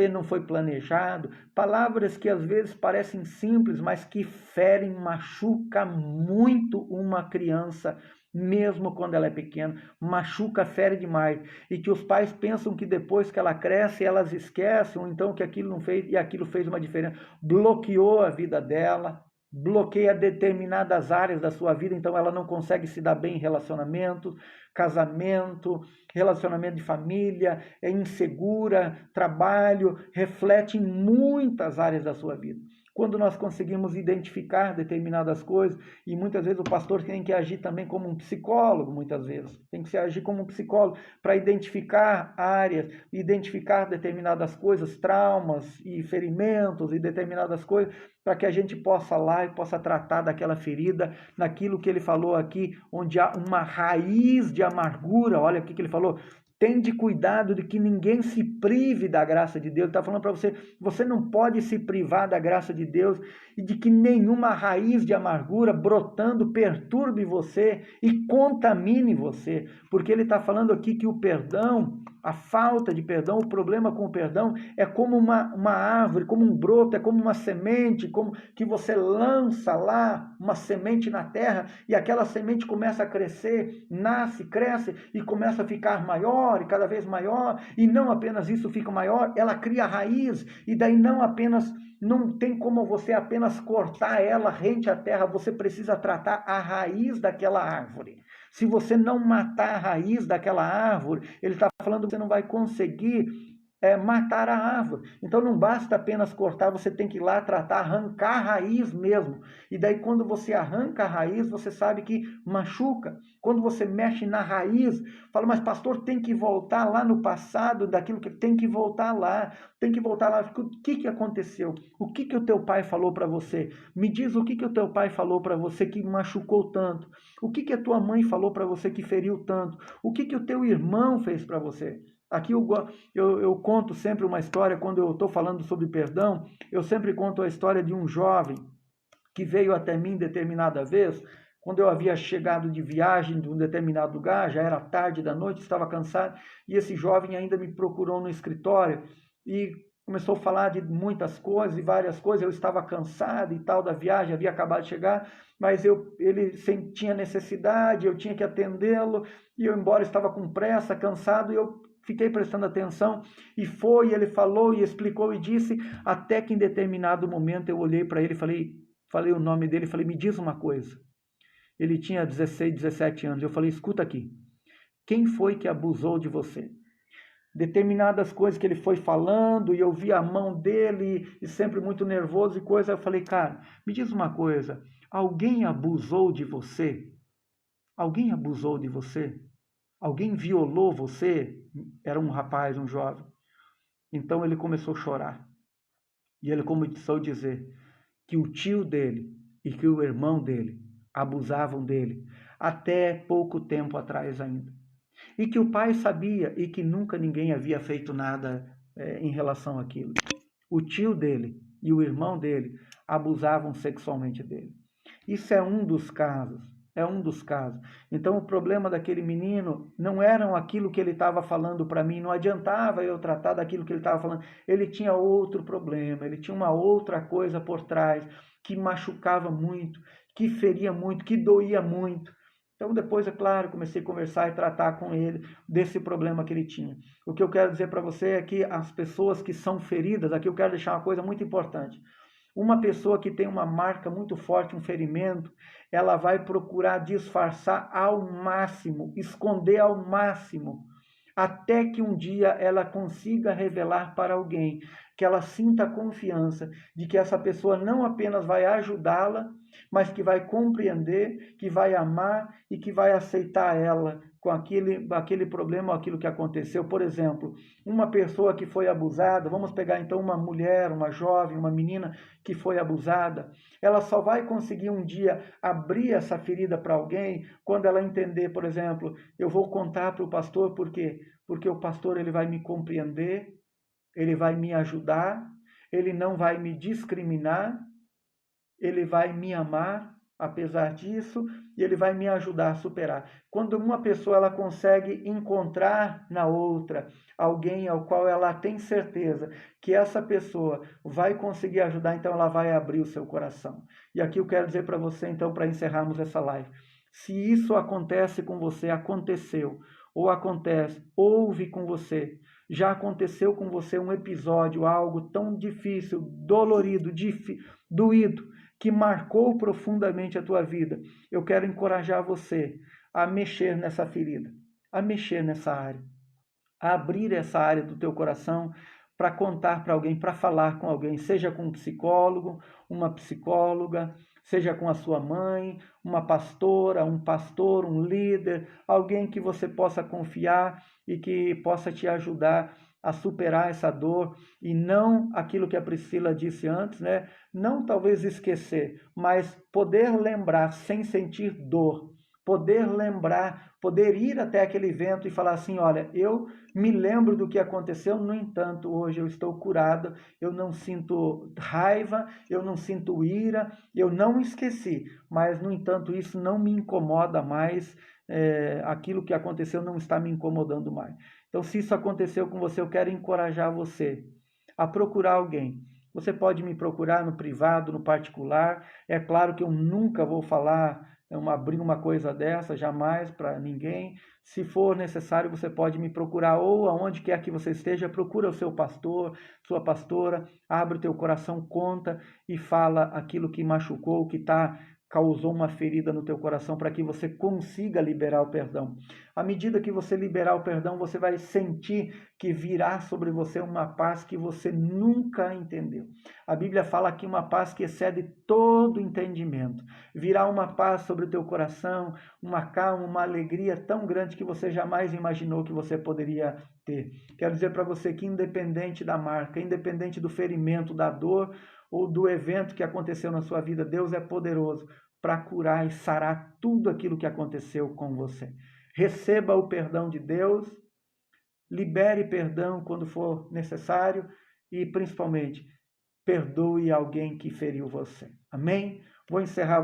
Speaker 1: não foi planejado, palavras que às vezes parecem simples, mas que ferem, machuca muito uma criança, mesmo quando ela é pequena, machuca, fere demais, e que os pais pensam que depois que ela cresce, elas esquecem, ou então que aquilo não fez, e aquilo fez uma diferença, bloqueou a vida dela, bloqueia determinadas áreas da sua vida, então ela não consegue se dar bem em relacionamento, casamento, relacionamento de família, é insegura, trabalho, reflete em muitas áreas da sua vida. Quando nós conseguimos identificar determinadas coisas, e muitas vezes o pastor tem que agir também como um psicólogo, muitas vezes, tem que se agir como um psicólogo para identificar áreas, identificar determinadas coisas, traumas e ferimentos e determinadas coisas, para que a gente possa lá e possa tratar daquela ferida, naquilo que ele falou aqui, onde há uma raiz de amargura, olha o que ele falou, tende cuidado de que ninguém se prive da graça de Deus. Ele está falando para você, você não pode se privar da graça de Deus e de que nenhuma raiz de amargura brotando perturbe você e contamine você. Porque ele está falando aqui que o perdão, a falta de perdão, o problema com o perdão é como uma árvore, como um broto, é como uma semente, como que você lança lá uma semente na terra e aquela semente começa a crescer, nasce, cresce e começa a ficar maior e cada vez maior, e não apenas isso fica maior, ela cria raiz, e daí não tem como você apenas cortar ela rente à terra, você precisa tratar a raiz daquela árvore. Se você não matar a raiz daquela árvore, ele está falando que você não vai conseguir matar a árvore. Então não basta apenas cortar, você tem que ir lá tratar, arrancar a raiz mesmo. E daí quando você arranca a raiz, você sabe que machuca. Quando você mexe na raiz, fala, mas pastor, tem que voltar lá no passado, daquilo que tem que voltar lá. Tem que voltar lá. O que aconteceu? O que o teu pai falou para você? Me diz o que o teu pai falou para você que machucou tanto? O que a tua mãe falou para você que feriu tanto? O que o teu irmão fez para você? Aqui eu conto sempre uma história, quando eu estou falando sobre perdão, eu sempre conto a história de um jovem que veio até mim determinada vez, quando eu havia chegado de viagem de um determinado lugar, já era tarde da noite, estava cansado, e esse jovem ainda me procurou no escritório e começou a falar de muitas coisas e várias coisas, eu estava cansado e tal da viagem, havia acabado de chegar, mas ele tinha necessidade, eu tinha que atendê-lo, e eu, embora estava com pressa, cansado, eu fiquei prestando atenção, e ele falou e explicou e disse, até que em determinado momento eu olhei para ele e falei o nome dele, falei, me diz uma coisa. Ele tinha 16, 17 anos, eu falei, escuta aqui, Quem foi que abusou de você? Determinadas coisas que ele foi falando e eu vi a mão dele e sempre muito nervoso e coisa, eu falei, cara, me diz uma coisa, alguém abusou de você? Alguém abusou de você? Alguém violou você? Era um rapaz, um jovem. Então ele começou a chorar. E ele começou a dizer que o tio dele e que o irmão dele abusavam dele até pouco tempo atrás ainda. E que o pai sabia e que nunca ninguém havia feito nada em relação àquilo. O tio dele e o irmão dele abusavam sexualmente dele. Isso é um dos casos. É um dos casos. Então, o problema daquele menino não era aquilo que ele estava falando para mim, não adiantava eu tratar daquilo que ele estava falando. Ele tinha outro problema, ele tinha uma outra coisa por trás que machucava muito, que feria muito, que doía muito. Então, depois, é claro, comecei a conversar e tratar com ele desse problema que ele tinha. O que eu quero dizer para você é que as pessoas que são feridas, aqui eu quero deixar uma coisa muito importante. Uma pessoa que tem uma marca muito forte, um ferimento, ela vai procurar disfarçar ao máximo, esconder ao máximo, até que um dia ela consiga revelar para alguém, que ela sinta a confiança de que essa pessoa não apenas vai ajudá-la, mas que vai compreender, que vai amar e que vai aceitar ela com aquele problema ou aquilo que aconteceu. Por exemplo, uma pessoa que foi abusada, vamos pegar então uma mulher, uma jovem, uma menina que foi abusada, ela só vai conseguir um dia abrir essa ferida para alguém quando ela entender, por exemplo, eu vou contar para o pastor, por quê? Porque o pastor ele vai me compreender, ele vai me ajudar, ele não vai me discriminar, ele vai me amar, apesar disso, e ele vai me ajudar a superar. Quando uma pessoa ela consegue encontrar na outra alguém ao qual ela tem certeza que essa pessoa vai conseguir ajudar, então ela vai abrir o seu coração. E aqui eu quero dizer para você, então, para encerrarmos essa live, se isso acontece com você, aconteceu, ou acontece, houve com você, já aconteceu com você um episódio, algo tão difícil, dolorido, doído, que marcou profundamente a tua vida, eu quero encorajar você a mexer nessa ferida, a mexer nessa área, a abrir essa área do teu coração para contar para alguém, para falar com alguém, seja com um psicólogo, uma psicóloga, seja com a sua mãe, uma pastora, um pastor, um líder, alguém que você possa confiar e que possa te ajudar a superar essa dor e não aquilo que a Priscila disse antes, né? Não talvez esquecer, mas poder lembrar sem sentir dor, poder lembrar, poder ir até aquele evento e falar assim, olha, eu me lembro do que aconteceu, no entanto, hoje eu estou curada, eu não sinto raiva, eu não sinto ira, eu não esqueci, mas, no entanto, isso não me incomoda mais, aquilo que aconteceu não está me incomodando mais. Então, se isso aconteceu com você, eu quero encorajar você a procurar alguém. Você pode me procurar no privado, no particular. É claro que eu nunca vou falar, abrir uma coisa dessa, jamais para ninguém. Se for necessário, você pode me procurar ou aonde quer que você esteja, procura o seu pastor, sua pastora, abre o teu coração, conta e fala aquilo que machucou, que causou uma ferida no teu coração para que você consiga liberar o perdão. À medida que você liberar o perdão, você vai sentir que virá sobre você uma paz que você nunca entendeu. A Bíblia fala aqui uma paz que excede todo entendimento. Virá uma paz sobre o teu coração, uma calma, uma alegria tão grande que você jamais imaginou que você poderia ter. Quero dizer para você que independente da marca, independente do ferimento, da dor, ou do evento que aconteceu na sua vida, Deus é poderoso para curar e sarar tudo aquilo que aconteceu com você. Receba o perdão de Deus, libere perdão quando for necessário e, principalmente, perdoe alguém que feriu você. Amém? Vou encerrar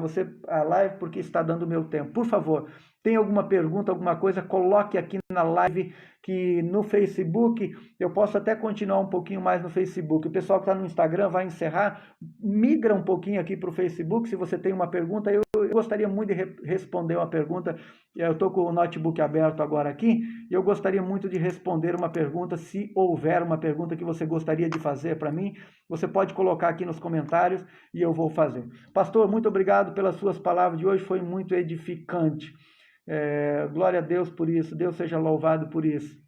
Speaker 1: a live porque está dando o meu tempo. Por favor, tem alguma pergunta, alguma coisa, coloque aqui na live, que no Facebook, eu posso até continuar um pouquinho mais no Facebook. O pessoal que está no Instagram vai encerrar, migra um pouquinho aqui para o Facebook, se você tem uma pergunta. Eu gostaria muito de responder uma pergunta. Eu estou com o notebook aberto agora aqui, e eu gostaria muito de responder uma pergunta, se houver uma pergunta que você gostaria de fazer para mim, você pode colocar aqui nos comentários e eu vou fazer. Pastor, muito obrigado pelas suas palavras de hoje, foi muito edificante. Glória a Deus por isso, Deus seja louvado por isso.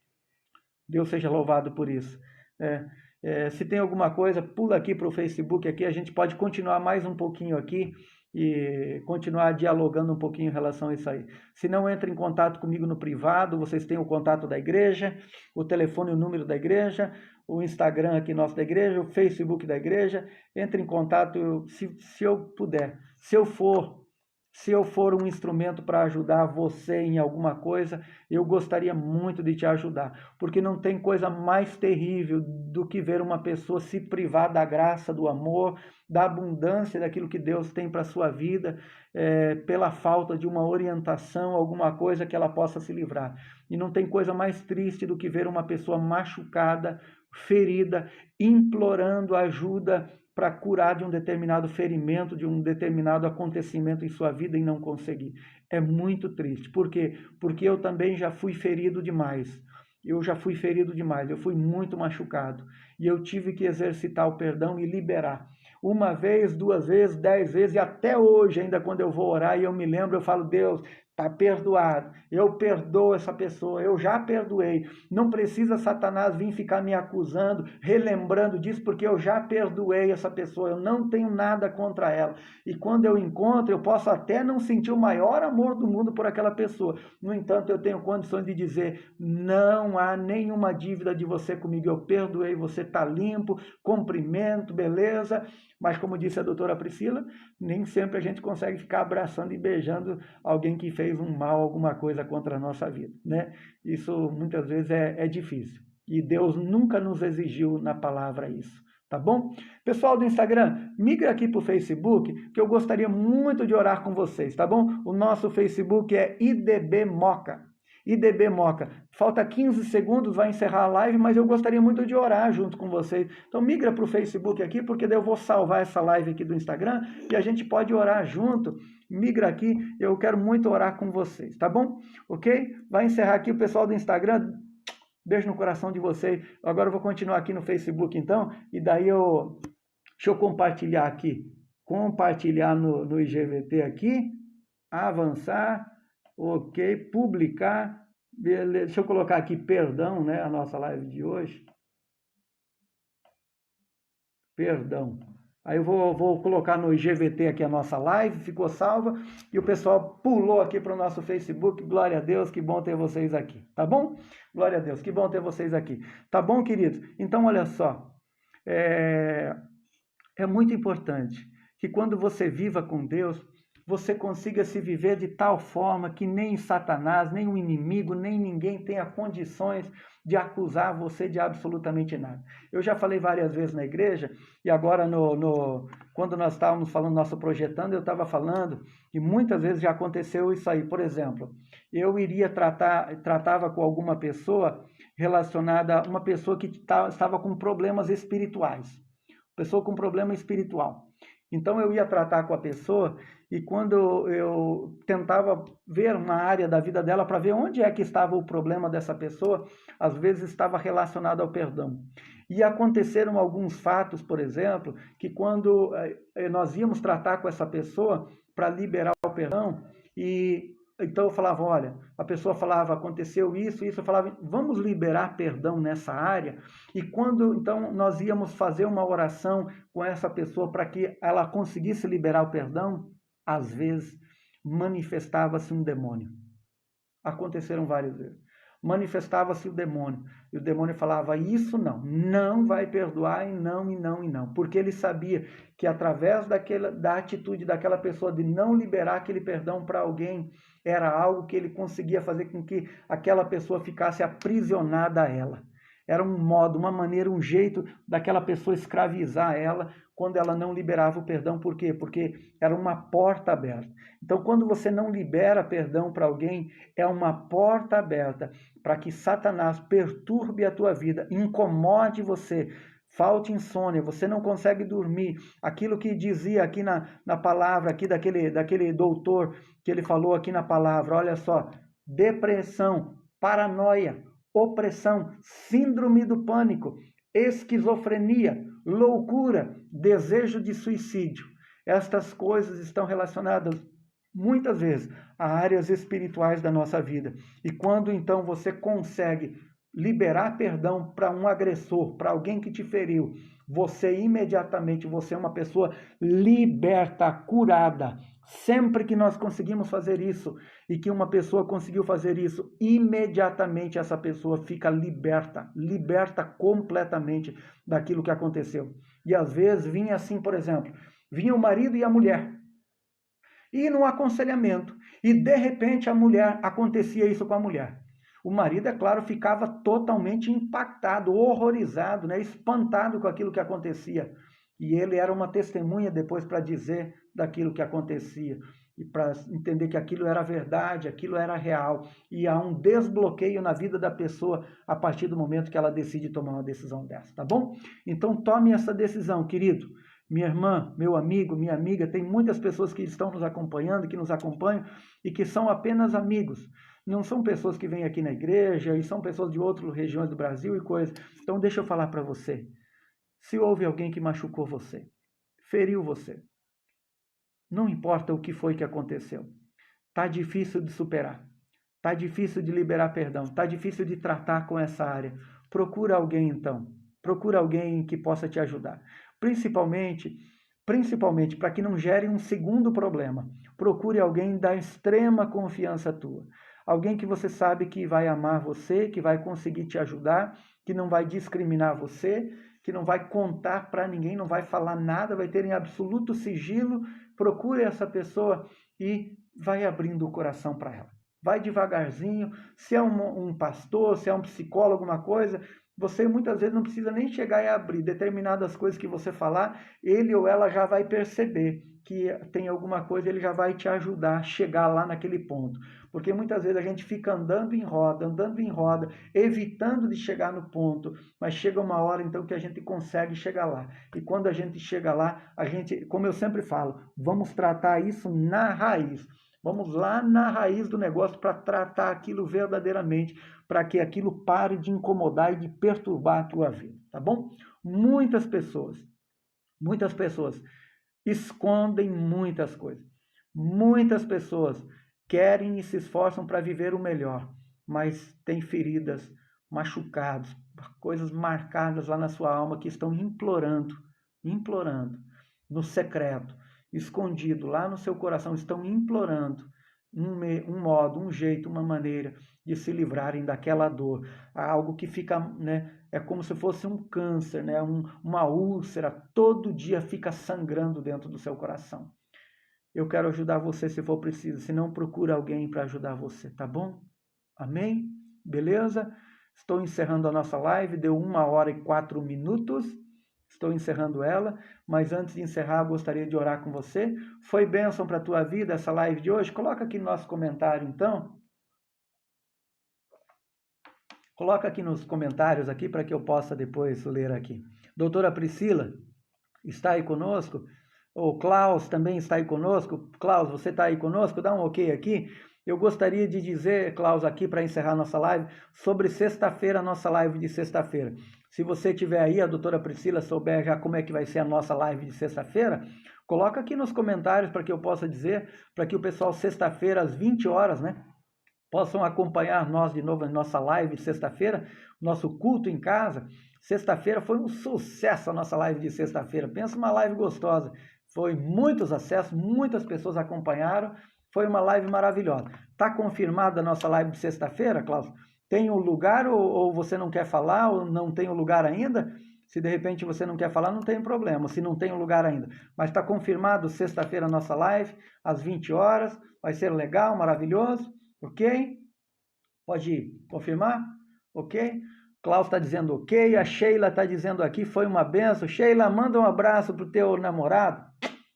Speaker 1: Deus seja louvado por isso. Se tem alguma coisa, pula aqui para o Facebook, aqui a gente pode continuar mais um pouquinho aqui e continuar dialogando um pouquinho em relação a isso aí. Se não, entre em contato comigo no privado, vocês têm o contato da igreja, o telefone e o número da igreja, o Instagram aqui nosso da igreja, o Facebook da igreja. Entre em contato se eu puder. Se eu for um instrumento para ajudar você em alguma coisa, eu gostaria muito de te ajudar, porque não tem coisa mais terrível do que ver uma pessoa se privar da graça, do amor, da abundância daquilo que Deus tem para a sua vida, pela falta de uma orientação, alguma coisa que ela possa se livrar. E não tem coisa mais triste do que ver uma pessoa machucada, ferida, implorando ajuda para curar de um determinado ferimento, de um determinado acontecimento em sua vida e não conseguir. É muito triste. Por quê? Porque eu também já fui ferido demais. Eu fui muito machucado. E eu tive que exercitar o perdão e liberar. Uma vez, 2 vezes, 10 vezes, e até hoje, ainda quando eu vou orar e eu me lembro, eu falo, Deus, está perdoado, eu perdoo essa pessoa, eu já perdoei. Não precisa Satanás vir ficar me acusando, relembrando disso, porque eu já perdoei essa pessoa, eu não tenho nada contra ela. E quando eu encontro, eu posso até não sentir o maior amor do mundo por aquela pessoa. No entanto, eu tenho condições de dizer, não há nenhuma dívida de você comigo, eu perdoei, você está limpo, cumprimento, beleza? Mas como disse a doutora Priscila, nem sempre a gente consegue ficar abraçando e beijando alguém que fez um mal, alguma coisa contra a nossa vida, né? Isso muitas vezes é difícil. E Deus nunca nos exigiu na palavra isso, tá bom? Pessoal do Instagram, migra aqui para o Facebook, que eu gostaria muito de orar com vocês, tá bom? O nosso Facebook é IDB Moca. IDB Moca. Falta 15 segundos, vai encerrar a live, mas eu gostaria muito de orar junto com vocês. Então migra para o Facebook aqui, porque daí eu vou salvar essa live aqui do Instagram e a gente pode orar junto. Migra aqui, eu quero muito orar com vocês, tá bom? Ok? Vai encerrar aqui o pessoal do Instagram. Beijo no coração de vocês. Agora eu vou continuar aqui no Facebook então, e daí deixa eu compartilhar aqui. Compartilhar no IGVT aqui, avançar. Ok, publicar, beleza. Deixa eu colocar aqui perdão, né, a nossa live de hoje. Perdão. Aí eu vou colocar no IGVT aqui a nossa live, ficou salva, e o pessoal pulou aqui para o nosso Facebook. Glória a Deus, que bom ter vocês aqui, tá bom? Glória a Deus, que bom ter vocês aqui. Tá bom, queridos? Então, olha só, é muito importante que quando você viva com Deus, você consiga se viver de tal forma que nem Satanás, nem o inimigo, nem ninguém tenha condições de acusar você de absolutamente nada. Eu já falei várias vezes na igreja, e agora quando nós estávamos falando nosso projetando, eu estava falando, e muitas vezes já aconteceu isso aí. Por exemplo, eu tratava com alguma pessoa relacionada a uma pessoa que estava com problemas espirituais. Pessoa com problema espiritual. Então eu ia tratar com a pessoa e quando eu tentava ver uma área da vida dela para ver onde é que estava o problema dessa pessoa, às vezes estava relacionado ao perdão. E aconteceram alguns fatos, por exemplo, que quando nós íamos tratar com essa pessoa para liberar o perdão, e então eu falava, olha, a pessoa falava, aconteceu isso, eu falava, vamos liberar perdão nessa área. E quando então nós íamos fazer uma oração com essa pessoa para que ela conseguisse liberar o perdão, às vezes manifestava-se um demônio. Aconteceram várias vezes. Manifestava-se o demônio. E o demônio falava, isso não vai perdoar, e não. Porque ele sabia que através da atitude daquela pessoa de não liberar aquele perdão para alguém, era algo que ele conseguia fazer com que aquela pessoa ficasse aprisionada a ela. Era um modo, uma maneira, um jeito daquela pessoa escravizar ela quando ela não liberava o perdão. Por quê? Porque era uma porta aberta. Então, quando você não libera perdão para alguém, é uma porta aberta para que Satanás perturbe a tua vida, incomode você, falte insônia, você não consegue dormir. Aquilo que dizia aqui na palavra, aqui daquele doutor, que ele falou aqui na palavra, olha só, depressão, paranoia, opressão, síndrome do pânico, esquizofrenia, loucura, desejo de suicídio. Estas coisas estão relacionadas muitas vezes, a áreas espirituais da nossa vida. E quando então você consegue liberar perdão para um agressor, para alguém que te feriu, você imediatamente, você é uma pessoa liberta, curada. Sempre que nós conseguimos fazer isso e que uma pessoa conseguiu fazer isso, imediatamente essa pessoa fica liberta, liberta completamente daquilo que aconteceu. E às vezes vinha assim, por exemplo, vinha o marido e a mulher, e no aconselhamento, e de repente a mulher, acontecia isso com a mulher. O marido, é claro, ficava totalmente impactado, horrorizado, né? Espantado com aquilo que acontecia. E ele era uma testemunha depois para dizer daquilo que acontecia. E para entender que aquilo era verdade, aquilo era real. E há um desbloqueio na vida da pessoa a partir do momento que ela decide tomar uma decisão dessa, tá bom? Então tome essa decisão, querido. Minha irmã, meu amigo, minha amiga, tem muitas pessoas que estão nos acompanhando, que nos acompanham e que são apenas amigos. Não são pessoas que vêm aqui na igreja e são pessoas de outras regiões do Brasil e coisas. Então deixa eu falar para você. Se houve alguém que machucou você, feriu você, não importa o que foi que aconteceu. Tá difícil de superar. Tá difícil de liberar perdão. Tá difícil de tratar com essa área. Procura alguém então. Procura alguém que possa te ajudar. Principalmente para que não gere um segundo problema. Procure alguém da extrema confiança tua. Alguém que você sabe que vai amar você, que vai conseguir te ajudar, que não vai discriminar você, que não vai contar para ninguém, não vai falar nada, vai ter em absoluto sigilo. Procure essa pessoa e vai abrindo o coração para ela. Vai devagarzinho. Se é um pastor, se é um psicólogo, alguma coisa, você muitas vezes não precisa nem chegar e abrir. Determinadas coisas que você falar, ele ou ela já vai perceber que tem alguma coisa, ele já vai te ajudar a chegar lá naquele ponto. Porque muitas vezes a gente fica andando em roda, evitando de chegar no ponto, mas chega uma hora então que a gente consegue chegar lá. E quando a gente chega lá, a gente, como eu sempre falo, vamos tratar isso na raiz. Vamos lá na raiz do negócio para tratar aquilo verdadeiramente, para que aquilo pare de incomodar e de perturbar a tua vida, tá bom? Muitas pessoas escondem muitas coisas. Muitas pessoas querem e se esforçam para viver o melhor, mas têm feridas, machucados, coisas marcadas lá na sua alma que estão implorando, no secreto, escondido lá no seu coração, estão implorando um modo, um jeito, uma maneira de se livrarem daquela dor. Algo que fica, né, é como se fosse um câncer, né, uma úlcera, todo dia fica sangrando dentro do seu coração. Eu quero ajudar você se for preciso, se não, procura alguém para ajudar você, tá bom? Amém? Beleza? Estou encerrando a nossa live, deu 1h04. Estou encerrando ela, mas antes de encerrar, eu gostaria de orar com você. Foi bênção para a tua vida essa live de hoje? Coloca aqui no nosso comentário, então. Coloca aqui nos comentários aqui para que eu possa depois ler aqui. Doutora Priscila, está aí conosco? O Klaus também está aí conosco. Klaus, você está aí conosco? Dá um ok aqui. Eu gostaria de dizer, Klaus, aqui para encerrar nossa live, sobre sexta-feira, a nossa live de sexta-feira. Se você tiver aí, a doutora Priscila souber já como é que vai ser a nossa live de sexta-feira, coloca aqui nos comentários para que eu possa dizer, para que o pessoal sexta-feira às 20 horas, né, possam acompanhar nós de novo na nossa live de sexta-feira, nosso culto em casa. Sexta-feira foi um sucesso a nossa live de sexta-feira. Pensa uma live gostosa. Foi muitos acessos, muitas pessoas acompanharam. Foi uma live maravilhosa. Está confirmada a nossa live de sexta-feira, Klaus? Tem um lugar ou você não quer falar ou não tem um lugar ainda? Se de repente você não quer falar, não tem problema, se não tem um lugar ainda. Mas está confirmado sexta-feira a nossa live, às 20 horas. Vai ser legal, maravilhoso. Ok? Pode confirmar? Ok? Klaus está dizendo ok. A Sheila está dizendo aqui, foi uma benção. Sheila, manda um abraço para o teu namorado.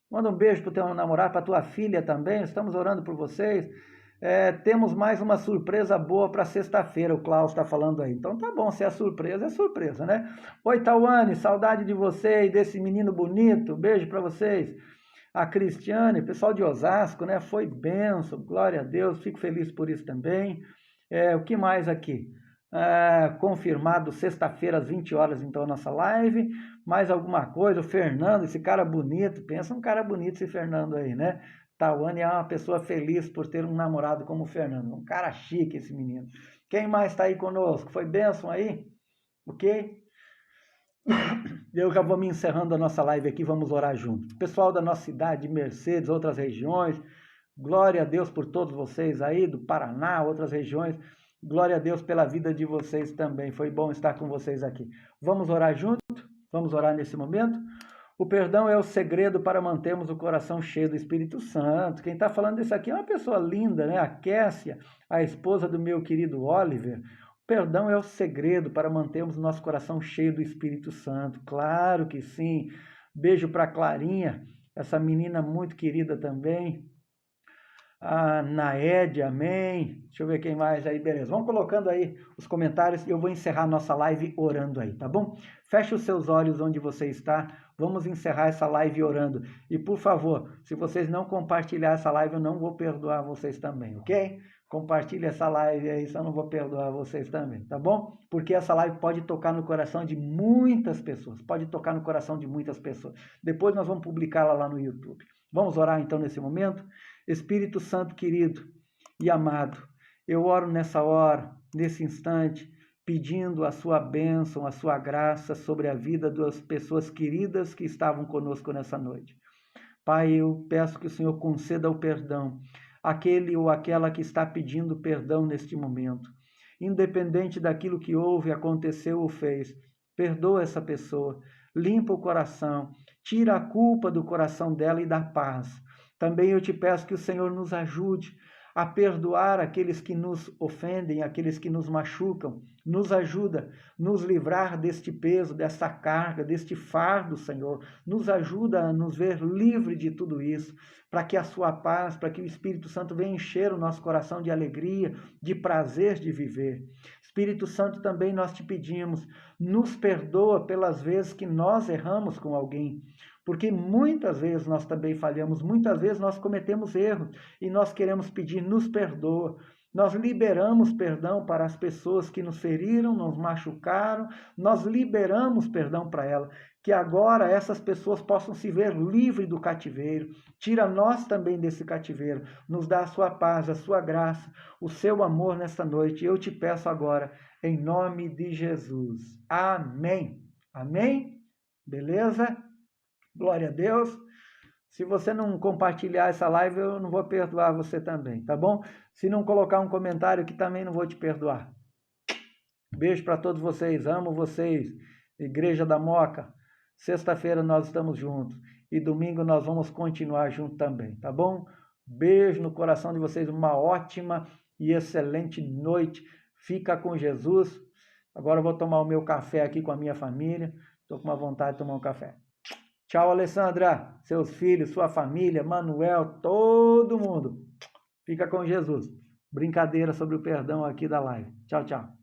Speaker 1: Manda um beijo para o teu namorado, para a tua filha também. Estamos orando por vocês. Temos mais uma surpresa boa para sexta-feira, o Klaus está falando aí. Então tá bom, se é surpresa, né? Oi, Tawane, saudade de vocês, desse menino bonito. Beijo para vocês. A Cristiane, pessoal de Osasco, né? Foi benção, glória a Deus, fico feliz por isso também. O que mais aqui? Confirmado, sexta-feira às 20 horas, então, a nossa live. Mais alguma coisa? O Fernando, esse cara bonito, pensa um cara bonito esse Fernando aí, né? Tawane é uma pessoa feliz por ter um namorado como o Fernando. Um cara chique esse menino. Quem mais está aí conosco? Foi bênção aí? Ok? Eu já vou me encerrando a nossa live aqui, vamos orar junto. Pessoal da nossa cidade, Mercedes, outras regiões, glória a Deus por todos vocês aí, do Paraná, outras regiões, glória a Deus pela vida de vocês também, foi bom estar com vocês aqui. Vamos orar junto? Vamos orar nesse momento? O perdão é o segredo para mantermos o coração cheio do Espírito Santo. Quem está falando isso aqui é uma pessoa linda, né? A Kessia, a esposa do meu querido Oliver. O perdão é o segredo para mantermos o nosso coração cheio do Espírito Santo. Claro que sim. Beijo para Clarinha, essa menina muito querida também. A Naed, amém. Deixa eu ver quem mais aí, beleza. Vamos colocando aí os comentários e eu vou encerrar nossa live orando aí, tá bom? Feche os seus olhos onde você está. Vamos encerrar essa live orando. E por favor, se vocês não compartilhar essa live, eu não vou perdoar vocês também, ok? Compartilhe essa live aí, só não vou perdoar vocês também, tá bom? Porque essa live pode tocar no coração de muitas pessoas. Pode tocar no coração de muitas pessoas. Depois nós vamos publicá-la lá no YouTube. Vamos orar então nesse momento? Espírito Santo querido e amado, eu oro nessa hora, nesse instante, pedindo a sua bênção, a sua graça sobre a vida das pessoas queridas que estavam conosco nessa noite. Pai, eu peço que o Senhor conceda o perdão àquele ou aquela que está pedindo perdão neste momento. Independente daquilo que houve, aconteceu ou fez, perdoa essa pessoa, limpa o coração, tira a culpa do coração dela e dá paz. Também eu te peço que o Senhor nos ajude a perdoar aqueles que nos ofendem, aqueles que nos machucam. Nos ajuda, nos livrar deste peso, desta carga, deste fardo, Senhor. Nos ajuda a nos ver livre de tudo isso, para que a sua paz, para que o Espírito Santo venha encher o nosso coração de alegria, de prazer de viver. Espírito Santo, também nós te pedimos, nos perdoa pelas vezes que nós erramos com alguém, porque muitas vezes nós também falhamos, muitas vezes nós cometemos erros e nós queremos pedir, nos perdoa. Nós liberamos perdão para as pessoas que nos feriram, nos machucaram, nós liberamos perdão para elas, que agora essas pessoas possam se ver livres do cativeiro. Tira nós também desse cativeiro, nos dá a sua paz, a sua graça, o seu amor nesta noite. Eu te peço agora, em nome de Jesus. Amém. Amém? Beleza? Glória a Deus. Se você não compartilhar essa live, eu não vou perdoar você também, tá bom? Se não colocar um comentário, que também não vou te perdoar. Beijo para todos vocês, amo vocês. Igreja da Moca, sexta-feira nós estamos juntos e domingo nós vamos continuar juntos também, tá bom? Beijo no coração de vocês, uma ótima e excelente noite. Fica com Jesus. Agora eu vou tomar o meu café aqui com a minha família. Estou com uma vontade de tomar um café. Tchau, Alessandra, seus filhos, sua família, Manuel, todo mundo. Fica com Jesus. Brincadeira sobre o perdão aqui da live. Tchau, tchau.